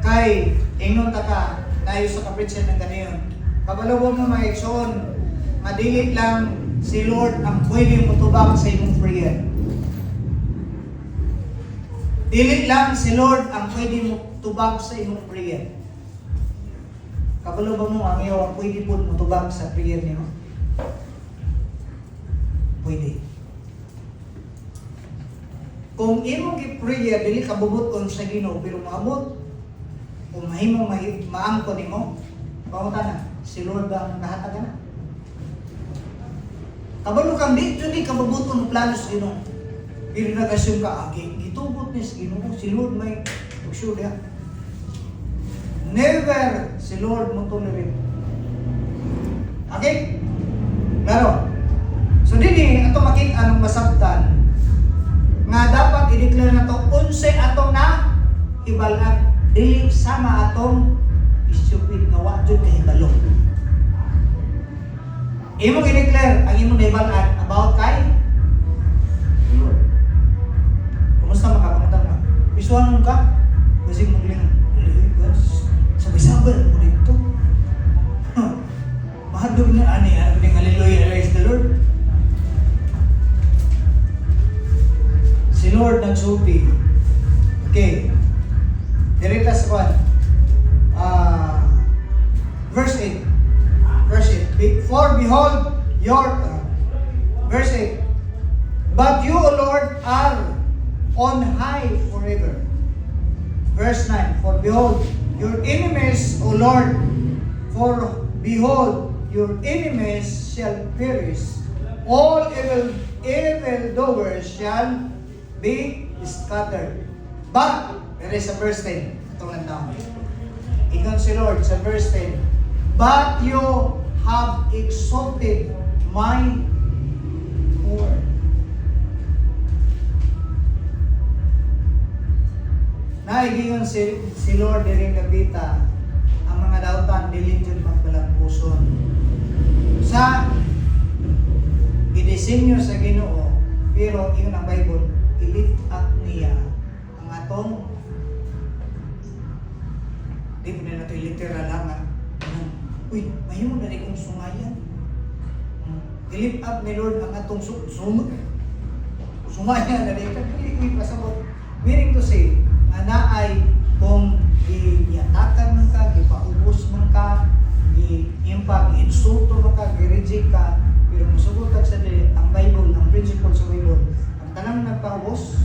Kay, ingnon ta ka, tayo sa kapritsan ng ganayon. Kabalawon mo mga ikson, madilit lang si Lord ang pwede mo tubak sa imong prayer. Dilit lang si Lord ang pwede mo tubak sa imong prayer. Kabalawon mo ang iyo ang pwede po mo tubak sa prayer niyo. Pwede. Kung imong gi-prayer, dili ka bubuton sa Ginoo, pero maabot, kung mahimong maangko nimo, pamunta na, si Lord ang kahatagan na. Kabalo kang di kababuton ng plano sa Ginoo. Pero nag-assume ka, gitubot ni sa Ginoo, si Lord may pag-sure niya. Never si Lord mo tolerate. Okay? Klaro? So dini, ato makita anong masabtan nga dapat i-declare na to, unse atong na ibalan. Dili sama atong stupid nga wa jud kay hibalo. Imo gi-declare ang imong naibalan about kay Lord. Kumusta makapamutan ka? Bisuan ka? Kasi mong ling sabay-sabay mo dito. Mahadog na ani hallelujah, praise the Lord. Si Lord nagsulti. Okay. Dirita sa verse 8. Verse 8. For behold your verse 8. But you, O Lord, are on high forever. Verse 9. For behold your enemies, O Lord, for behold your enemies shall perish. all evildoers shall be scattered. But, there is a verse 10. Itong lang taon. Ikon si Lord sa verse 10. But you have exalted my word. Naigingon si Lord diring gabita ang mga dautan dili jud magbalampuson. Sa gidisenyo sa Ginoo, pero iyon ang Bible, i-lift up niya ang atong di mo na natin literal lang uy, mahimo na rin kong sungayan. I-lift up ni Lord ang atong sungayan na rin uy, pasabot. Meaning to say, ana ay kung iyatakan man ka, ipaubos man ka, i-insulto man ka, i-reject ka, pero musugot sa dili, ang Bible, ang principle sa Bible, ang tanang nagpaubos,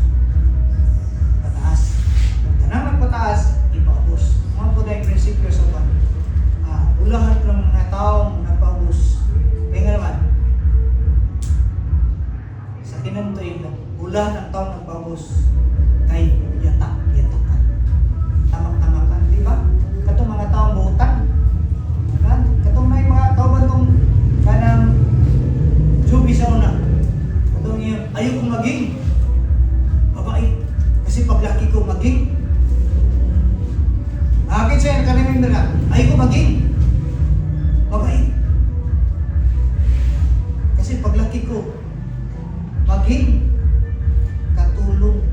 pataas. Ang tanang nagpataas, ipaubos. Mga po na yung prinsipyo sa ban. Ulahan ng mga taong nagpaubos. Kaya nga naman, sa kinantoy na, ulahan ng taong nagpaubos, kay yatak. Tamak-tamakan, di ba? Katong mga taong buutan. Katong may mga taong itong kanang jubi sa una. Katong niya, ayaw kong maging mabait. Kasi paglaki ko maging akin siya, kanimin na ayaw ko maging mabait. Kasi paglaki ko maging katulong.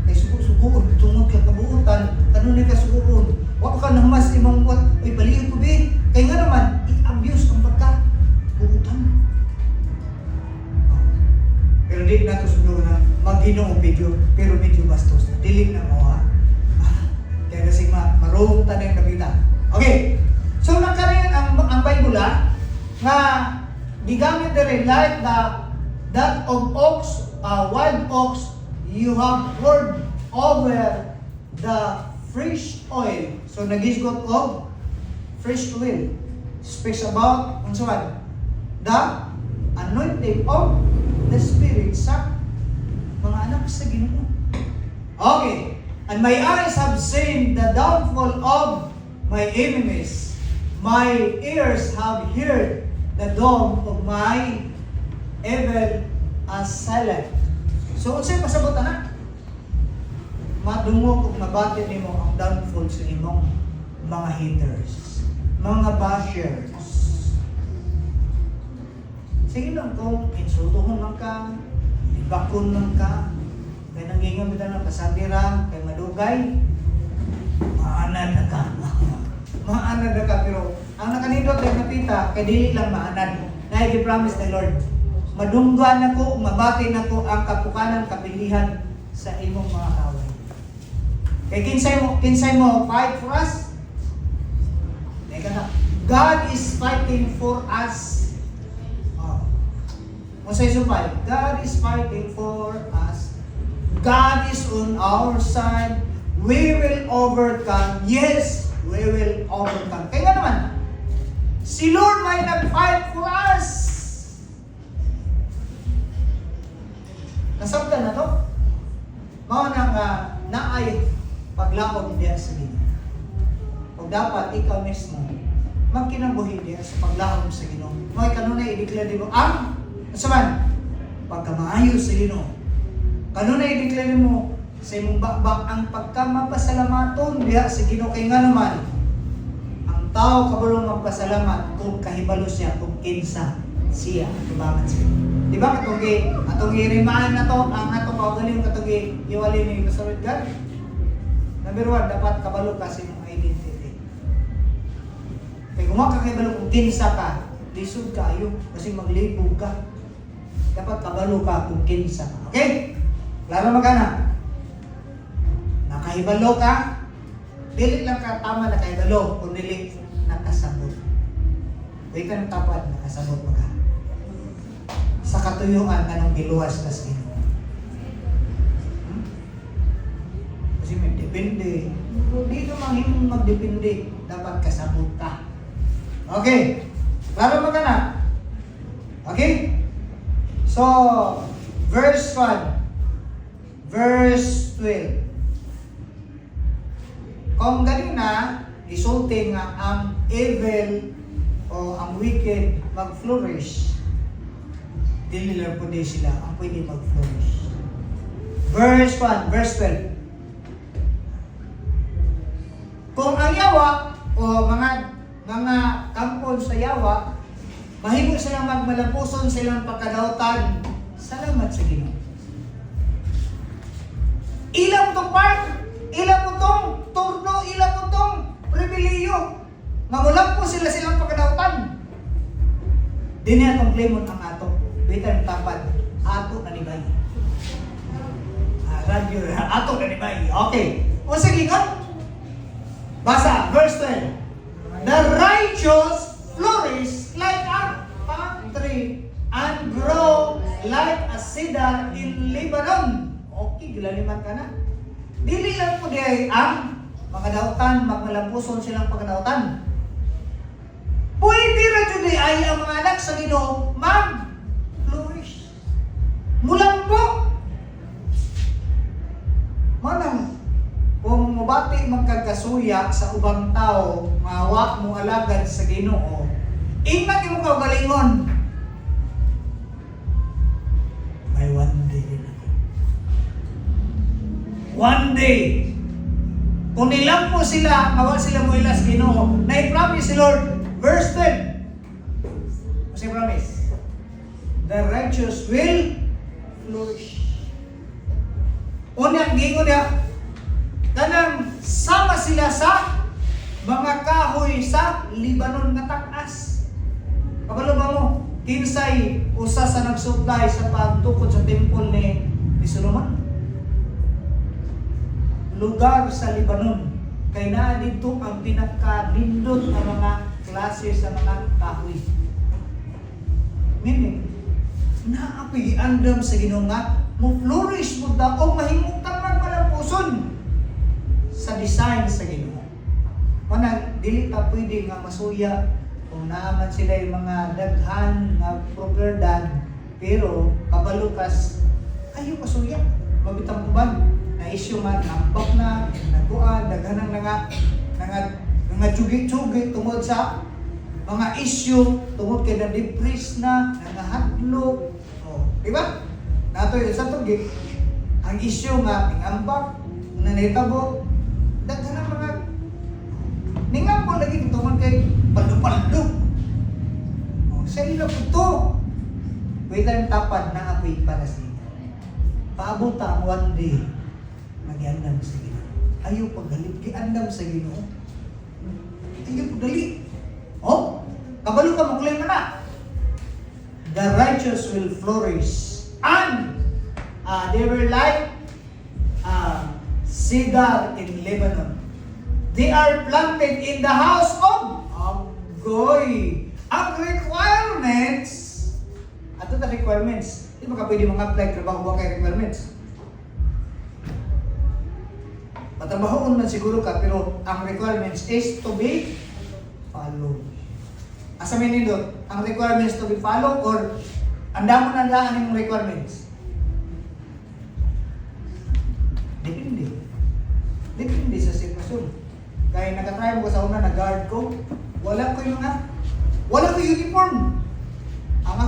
Ay suko-sukoon, tungod ka kabuutan, tanong ni kasukoon. Wala ka namas imong buat, ay baliin ko be. Kaya nga naman, i-abuse ang pagka-buutan. Pero di na ito sunod na mag-Ginoo video, pero medyo bastos. Dili na mo ha. Kaya kasi marunong tayo yung kabita. Okay, so nakarin ang Bible nga gigamit na rin like that of ox, wild ox, you have poured over the fresh oil. So, nag-isgot of fresh oil. Speaks about, the anointing of the Spirit sa mga anak sa Ginoo. Okay. And my eyes have seen the downfall of my enemies. My ears have heard the dawn of my evil assailant. So, unsay pasabot na? Madungog kung nabati nimo ang downfall sa imong mga haters, mga bashers. Sige lang kung insultuhon man ka, ibakon man ka, kaya nangingon kita ng kasabira, kay madugay, maanad na ka. Maanad na ka, pero ang nakanindot ay napita, kay dili lang maanad. Nai-promise ni Lord. Madunggan ako, mabati na ko ang kapukanan, kapilihan sa imong mga kaway. Kaya kinsay mo fight for us? God is fighting for us. Masay supay, God is fighting for us. God is on our side. We will overcome. Yes, we will overcome. Kaya naman, si Lord may nag-fight for us. Nasabda na to? Mga naay paglaom diya sa Ginoo. O dapat ikaw mismo magkinabuhi diya sa paglaom sa Ginoo. Mga kanunay i-declare mo ang asaman pagkamaayo sa Ginoo. Kanunay i-declare mo sa imong bakbak ang pagkamapasalamaton diya sa Ginoo. Kay nga naman ang tao kabalo magpasalamat kung kahibalo siya kung kinsa siya tubangan siya. Di ba atong irimaan na to, ang atong kaugaling katong iwali ni Pastor God? Number 1, dapat kabalo ka sa iyong identity. Kaya kung makakibalo kung kinsa ka, lisod ka ayo kasi maglibog ka. Dapat kabalo ka kung kinsa ka. Okay? Klaro magana? Nakahibalo ka, dili lang ka tama nakahibalo, kung dili nakasabot. Huwag ka ng tapat, nakasabot mo ka. Sa katuyuan anong giluwas ka sa Ginoo. Kasi may depende. Dito manghimong magdepende. Dapat kasabot ka. Okay. Klaro mo ka na? Okay? So, verse 1. Verse 12. Kung ganina, isulti nga ang evil o ang wicked mag-flourish, dili lang po din sila ang pwede mag-flourish. Verse 1, verse 12. Kung ang yawa o mga kampon sa yawa, mahimo silang magmalapuson silang pagkadautan, salamat sa Ginoo. Ilang tong part, ilang mo tong turno, ilang mo tong pribiliyo, nga mulang po silang pagkadautan. Dini atong claimon ang ato, bitan tapad, ato na ni Bay. Radyo, ato na ni Bay. Okay, o sige nga. Basa, verse 10. The righteous flourish like a palm tree and grow like a cedar in Lebanon. Okay, gilaliman ka na. Dili lang po diay ang pagkadautan, magmalampuson silang pagkadautan. Pwede ra jud ay ang mga anak sa Ginoo mag-flourish. Mulang po. Manang kung mubati magkagasuya sa ubang tao, mawa mo alagad sa Ginoo, ingat yung kaugalingon. May one day din ako. One day, kung nilang po sila, mawa sila mo ilas Ginoo, na-promise si Lord, verse 10. Kasi promise, the righteous will flourish. Unyang gingon niya, kanang sama sila sa mga kahoy sa Lebanon nga takas. Kabalo ba mo? Kinsay usa sa nagsuplay sa pagtukod sa temple ni Solomon? Lugar sa Lebanon. Kay naa dito ang pinaka-nindot na mga klase sa mga kahoy. Meaning, naapi andam sa Ginoo nga mo flourish mo daw o mahimutang magmalampuson sa design sa Ginoo. Manang dili ta pwede nga masuya kung naaman sila yung mga daghan nga properdan, pero kabalukas ayo masuya mabitang uban na isyu man ambak na naguan daghan nga tsugi-tsugi tungod sa mga isyu tungod kay na depress na nangahadlok. Di ba? Nato yung sa tugi ang isyu nga ingambak nanitabo daghan ang mga ningambo lagi tungod kay paldo-paldo. Sa ilo ito wait lang tapad na apoy para sa inyo. Paabot ang one day mag-andam sa Ginoo. Ayaw paggalit kay andam sa Ginoo. Ayaw paggalit. Kabalo ka mag-claim na. The righteous will flourish and they were like cedar in Lebanon. They are planted in the house of Goy. Ang requirements, ato ta requirements. Di ba ka pwede mag-apply trabaho kay requirements? Patrabahoon man siguro ka, pero ang requirements is to be followed. Asa may nindot, ang requirements to be followed or andamon na lang ang requirements? Depende. Depende sa sitwasyon. Kaya nakatry mo ko sa una, nag-guard ko, wala ko uniform. Ang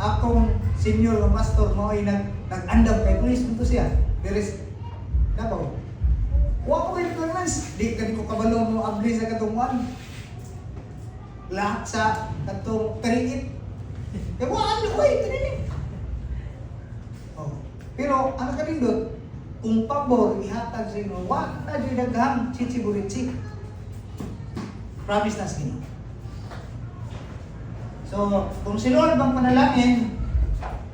akong senior ng pastor mo ay nag-andam kay police nito siya. There is, nabaw. Wala ko requirements. Di ko kabalo mo abli sa katunguan. Lahat sa katong periit. Kaya wala ko tininig. Pero ano ka nindot? Kung pabor, ihatag sa inyo, wala na dyan daghang chichiburitsi. Promise na sa inyo. So, kung si Lord bang panalangin,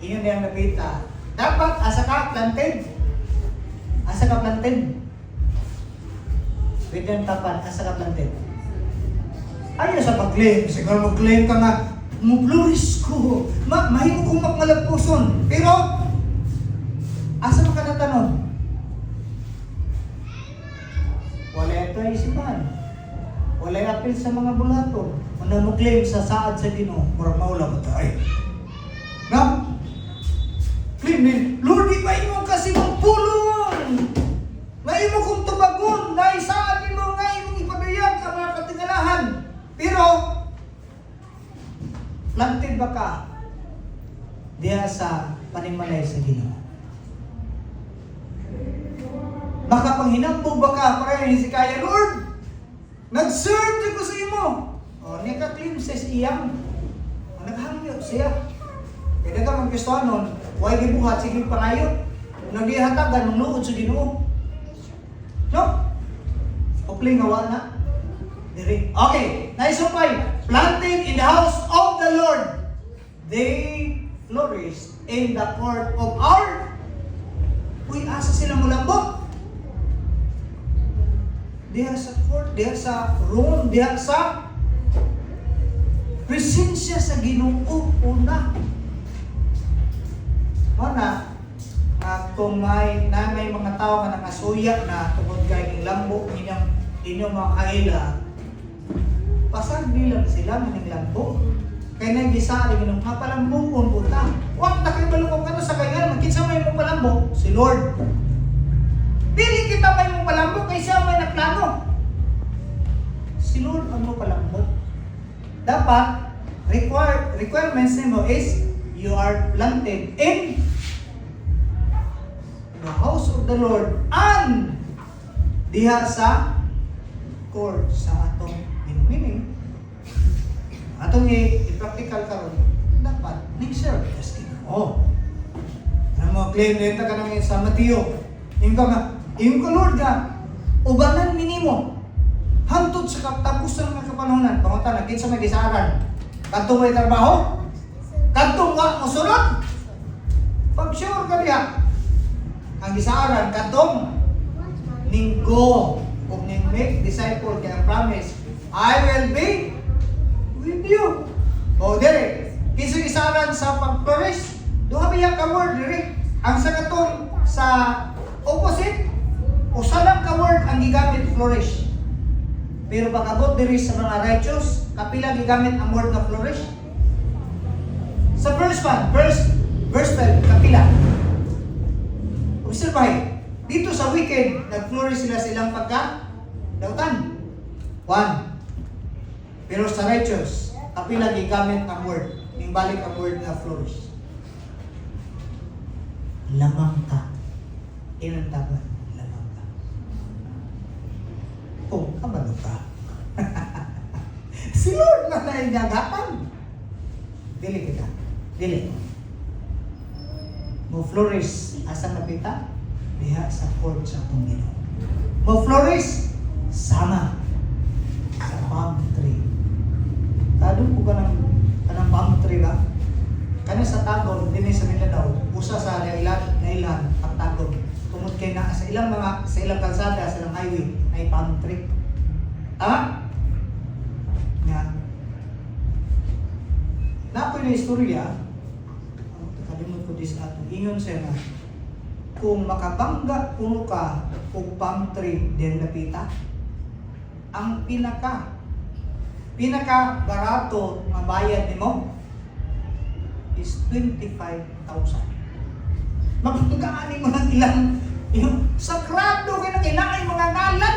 inyo na yung napita. Dapat, asa ka planted. Asa ka planted. With them tapan, asa ka planted. Ayaw sa pag-claim. Siguro mag-claim ka nga, mupluris ko. Mahimo kong magmalagpuson. Pero, asa mo ka natanon? Wala ito ay isipan. Wala apil sa mga bulato. Kung na mo claim sa saad sa Ginoo, murag maula ba tayo? No? Planted ba ka diha sa panimalay sa Ginoo? Baka pang hinambog ba ka para ni si kaya, Lord, nag-serve ko sa imo. O, niya ka claim sa iyang. Naghangyo siya. Kaya ka mag-gusto nun, huwag gibuhat, sige pangayo. Kung nagdihatagan, nunood sa Ginoo. No? Kupling ngawa na. Diri. Okay, naisupay. Planted in the house of the Lord, they flourish in the court of our. Uy, asa sila mulambot? Diha sa court, diha sa room, diha sa presensya sa Ginoo una. Mana, kung may mga tao nga nangasuya na tungod kay ning lambo inyong mga kaila, pasag bilang sila ng lambo. Kaya nang gisari ng mapalambong puta. Huwag na kayo balukong ka sa kanya. Magkita may mong palambong, si Lord. Dili kita may mong palambong, kaya siya may naplano. Si Lord ang mong palambong. Dapat, requirements mo is, you are planted in the house of the Lord and diha sa court sa atong meaning atong i-practical karon dapat ning-serve as Ginoo. Ano mo claim dito ka nang sa Mateo. Yung ka Lord ka ubanan minimo hangtod sa katapusan nga kapanahonan. Pangutan kinsa may gisaran. Kadtong may trabaho? Kadtong wa mosulod? Pag sure ka diha ang gisaran kadtong ning go ug ning make disciple kaya promise I will be with you. O dire, kinsa gisaran sa pag-flourish, duha biya ka word dire. Ang sa katong sa opposite, usa lang ka word ang gigamit flourish. Pero pag-abot dire sa mga righteous, kapila gigamit ang word na flourish? Sa verse 12, kapila. Obserbahin, dito sa wicked, nag-flourish silang pagka-dautan. 1. Pero sa righteous, kapila gigamit ang word, yung balik ang word na flourish. Lamang ka. Inantaban, lamang ka. Oh, kabalo ka. Si Lord na naigagapan. Dili kita. Dili. Mo flourish asa napita? Diha sa court sa atong Ginoo. Mo flourish sama sa palm tree. Kadong ko kanang palm tree ba? Kani sa Tagog, dinhi sa Mindanao, usa sa nailan ang Tagog. Tungod kay na sa ilang kalsada sa ilang highway ay palm tree. Nga. Napoy na istorya, kalimot ko dis ato, ingon siya na, kung makabangga puno ka o palm tree din napita, ang pinaka barato nga bayad nimo is 25,000. Magpagkaani mo ng ilang yung sagrado kay na kailangan mga ngalan.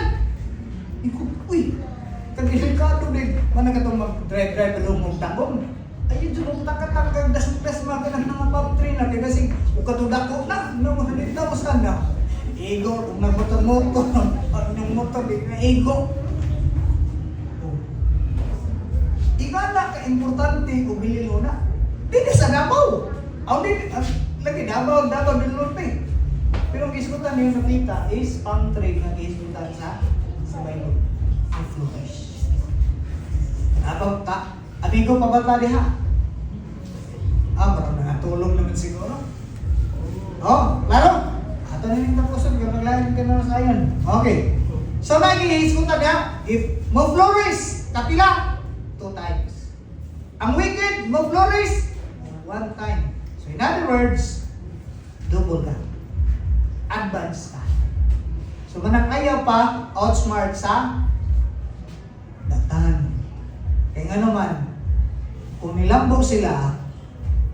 Iko, uy, kagilikado din. Mana ka itong mag-drive along mong tagong. Ayun dyan mong takatang das-das mga ganang mga palm tree na kaya kasi ukatudako na, namuhalita mo sana. Ego, kung nagmotor mo ko, yung motor, ego. Iba na ka-importante kung bilhin mo na. Dito sa Davao. Lagi Davao din norte. Pero ang iskutan niyo nakita is palm tree na iskutan sa Bible. Sa flourish. About ta, amigo pa ba tayo ha? Parang nakatulong naman siguro. Klaro? Ato na yung tapusan, kung naglalim ka na sa ayan. Okay. So lagi iskutan niya, if mo flourish, kapila? 2 times. Ang wicked, mag-flourish 1 time. So in other words, double ka. Advance ka. So manang ayaw pa, outsmart sa datan. Kaya nga naman, kung nilambo sila,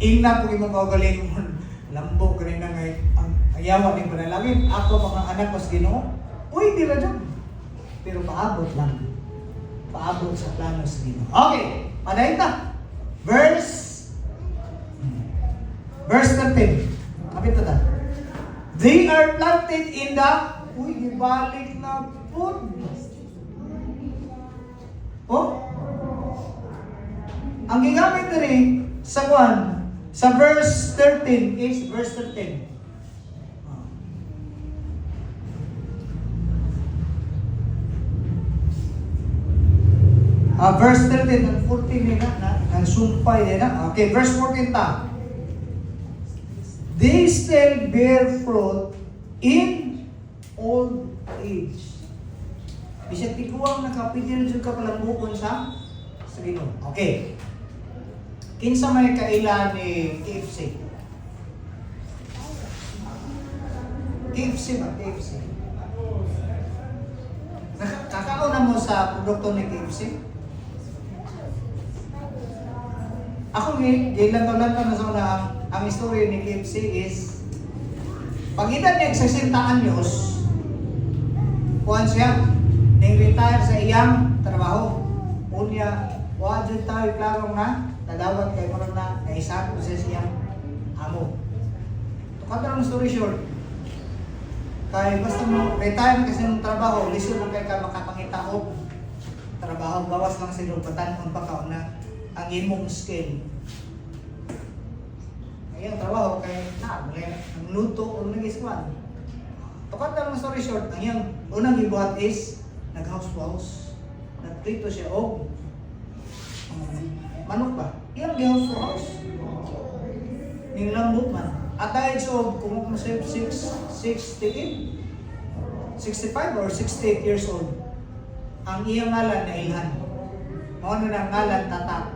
ingna kung imong kaugaling mo, lambo ka rin na ngay, ang ayawan ng panalangin, ako mga anak ko sa Ginoo, uy, di na dyan. Pero paabot lang. Paabot sa plano sa Ginoo. Okay, padayon na. Verse 13. Kapit na ta. They are planted in the... Uy, ibalik na po. Oh? Ang gigamit na rin sa verse 13 is verse 13. Verse 13 and 14 nila na sumpay nila. Okay, verse 14 ta. They still bear fruit in old age. Bisag tiguang nakapigil jud ka palambukon sa Ginoo. Okay. Kinsa may kaila ni KFC? KFC ba? KFC. Nakakaon na mo sa produkto ni KFC? Ako gilantaw-lantaw na sa una ang istorya ni KFC is pag edad niya 60 anyos, kuhan siya, nang-retire sa iyang trabaho. Unya, wajud tayo klarong na nadawat kay mo na naisang ko sa siyang amo. Tukat lang story short, kay basta mo retire kasi ng trabaho, lisod lang kay ka makapangita og trabaho, bawas lang sila patanon pa ka na ang imong skill. Ayun, trabaho kay ang luto o nag-iswan. Tukat lang ang story short, ang iyang unang gibuhat is nag-house to house. Nagprito siya og manok ba? Iyang gi-house to house. Ning lambot man. At dahil so, kung mo sa 65 or 68 years old, ang iyang ngalan na Ilhan. Mao na ngalan tatak.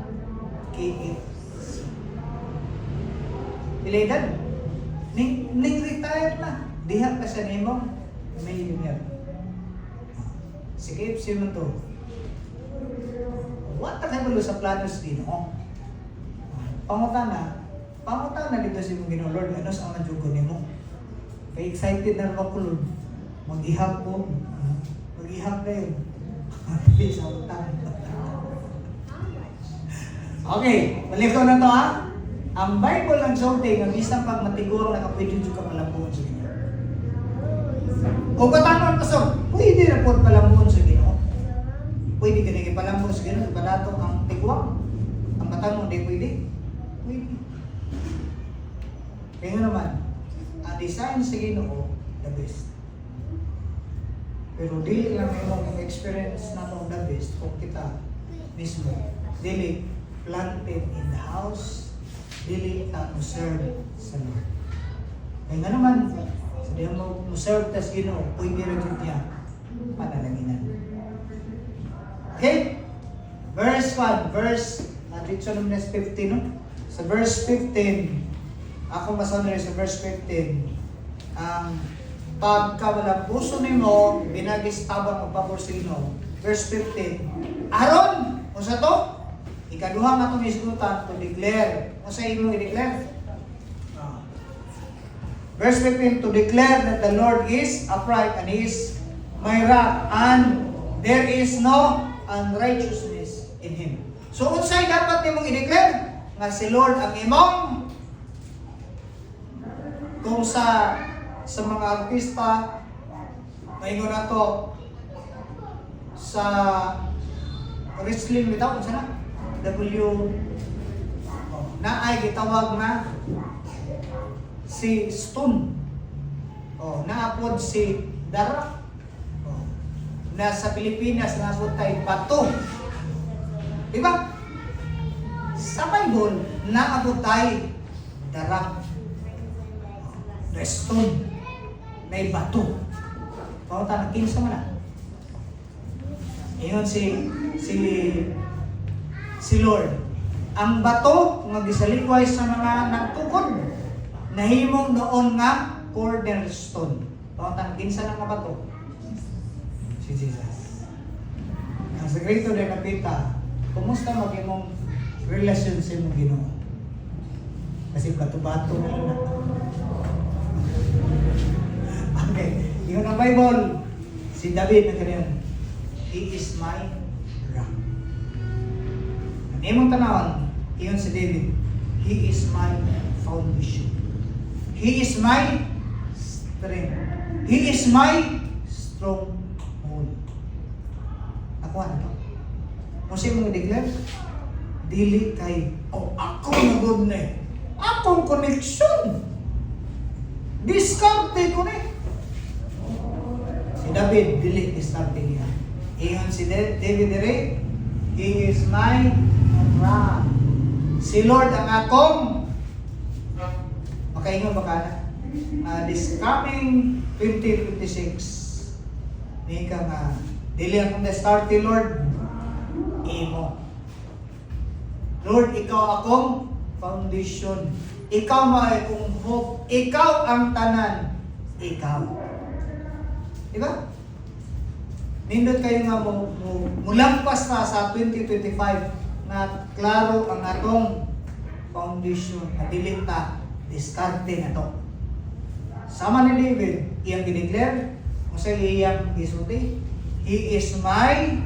KFC. Pilaydan. Ning retired na. Diha pa siya nimong millionaire. Si KFC mo to. What na kayo sa planos din, oh? Pangutana dito si mong Ginoo, Lord, ano sa manjugo nimo? Kay excited na ba ko, Lord? Mag-ihap po. Mag-ihap na yun. Hindi sa utang. Okay, balik ko na to ha. Ang Bible ang sulting, ang isang pagmatigurang nakapwede dyan ka palambuhon sa Ginoo. Kung katanong ka so, pwede na po palambuhon sa Ginoo. Pwede ka na palambuhon sa Ginoo, padato ang tigwang. Ang katanong, hindi pwede. Pwede. Kaya nga naman, ang design sa Ginoo, the best. Pero dili lang may mong experience na the best kung kita mismo. Dili planted in the house, dili ta mo serve sa Lord. Kaya nga naman, sa diyan mo serve tas Ginoo, pwede rin yun niya panalaginan. Okay? Verse 1, dito sa Numbers 15, no? Sa verse 15, ako masanay sa verse 15, ang pagka walang puso nimo, binagis tabang magpapor sa Ginoo. Verse 15, Aaron, kung sa to, ikaduha nga itong isgutan to declare. Kung sa imo i-declare? Verse 15, to declare that the Lord is upright and He is my rock and there is no unrighteousness in Him. So, unsay dapat nimong i-declare? Nga si Lord ang imong kung sa mga artista, maingon na to sa wrestling bitaw, kung sana? Na ay gitawag na si Stone. Naapod si Darak. Na sa Pilipinas naapod tay Bato. Diba? Sa Bible, naapod tay Darak. Na Stone. Na Bato. Pauta na kinsa man na. Iyon si Lord. Ang bato nga gisalikway sa mga nagtukod nahimong noon nga cornerstone. Pautan kinsa nang bato? Si Jesus. Ang sekreto din napita, kumusta mag-imong relasyon sa imong Ginoo? Kasi bato-bato na lang. Okay, yun ang Bible. Si David na ganyan. He is my rock. Imong tanawon, Iyon si David. He is my foundation. He is my strength. He is my stronghold. Ako ano? Kung siya mong declare, dili kay, ako na good na eh. Akong connection. Diskarte ko na eh. Si David, dili diskarte niya. Iyon si David dire, he is my rock. Si Lord ang akong makaingon ba ka na? This coming 2026 may ka nga dili akong diskarte, Lord, imo. Lord, ikaw akong foundation. Ikaw may akong hope. Ikaw ang tanan. Ikaw. Diba? Nindot kayo nga mulampas na sa 2025 na klaro ang atong foundation na dilita, diskarte na to. Sama ni David, iyang dineclare, kung sa iyang isulti, he is my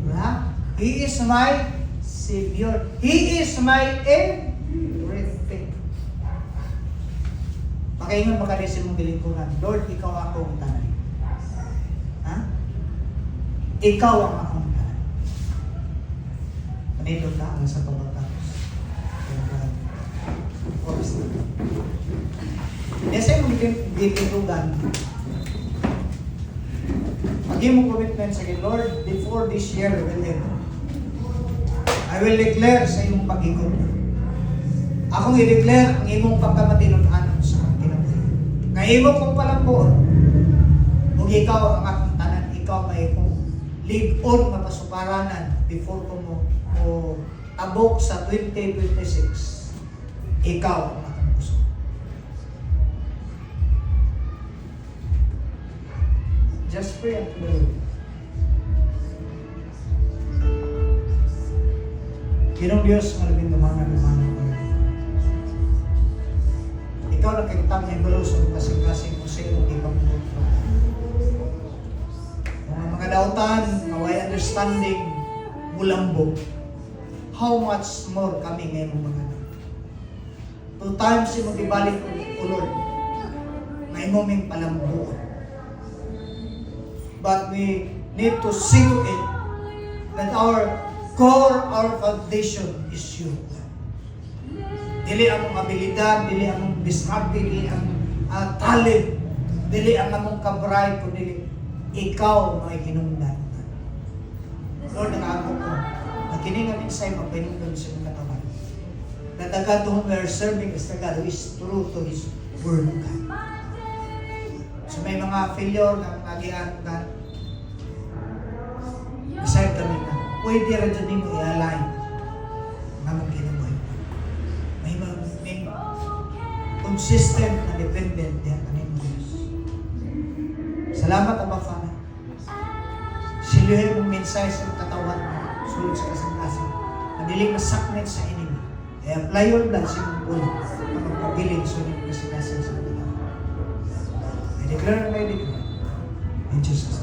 rock. He is my Savior. He is my everything. Pakaingon ba ka rin sa mong bilingkuran, Lord, ikaw akong tanay. Ha? Ikaw ang akong tanay. Panito ka ang sa pagkatapos. Nasa yung dipintugan, pag-i mo commitment sa Lord, before this year will end, I will declare sa iyong pag-ikot. Akong i-declare ang imong pagkamatinunanan sa kinabuhi. Nga imo kong palambuon, kung ikaw ang akong tanan, ikaw may kong ligon nga pasuparanan before ko mo abok sa 2026. Ikaw ang akong puso. Just pray unto the Lord. Ginong Diyos, malabing lumangan. Ikaw lang kagitang na ibalos ang kasing-kasing kung sa iyong ibang mundo. Mga dautan, naway understanding, mulambog. How much more kami ngayon mga anak. 2 times yung mag-ibalik o Lord, may moming palambog. But we need to see to it that our core, our foundation is you. Dili ang mong abilidad, dili ang mong diskarte, dili ang talent, dili ang among kabray, kundi ikaw may hinungdan. Lord, nakaako ko, na kiningamin sa'yo magpinungdan sa mga katawan. That the God to whom we are serving is the God who is true to His Word. So may mga failure na nagihan ka, decide kami na, pwede rin dyan mo i-align na mag-inumoy. May consistent na dependent yan na nimo Diyos. Salamat Abba Father. Siluhin mong mensahe sa katawan mo, sulod sa kasangkasan, na diling masaknet sa enemy. I-apply your blood sa mong ulo na magpabiling sulod sa kasangkasan sa katawan. I declare and I declare in Jesus'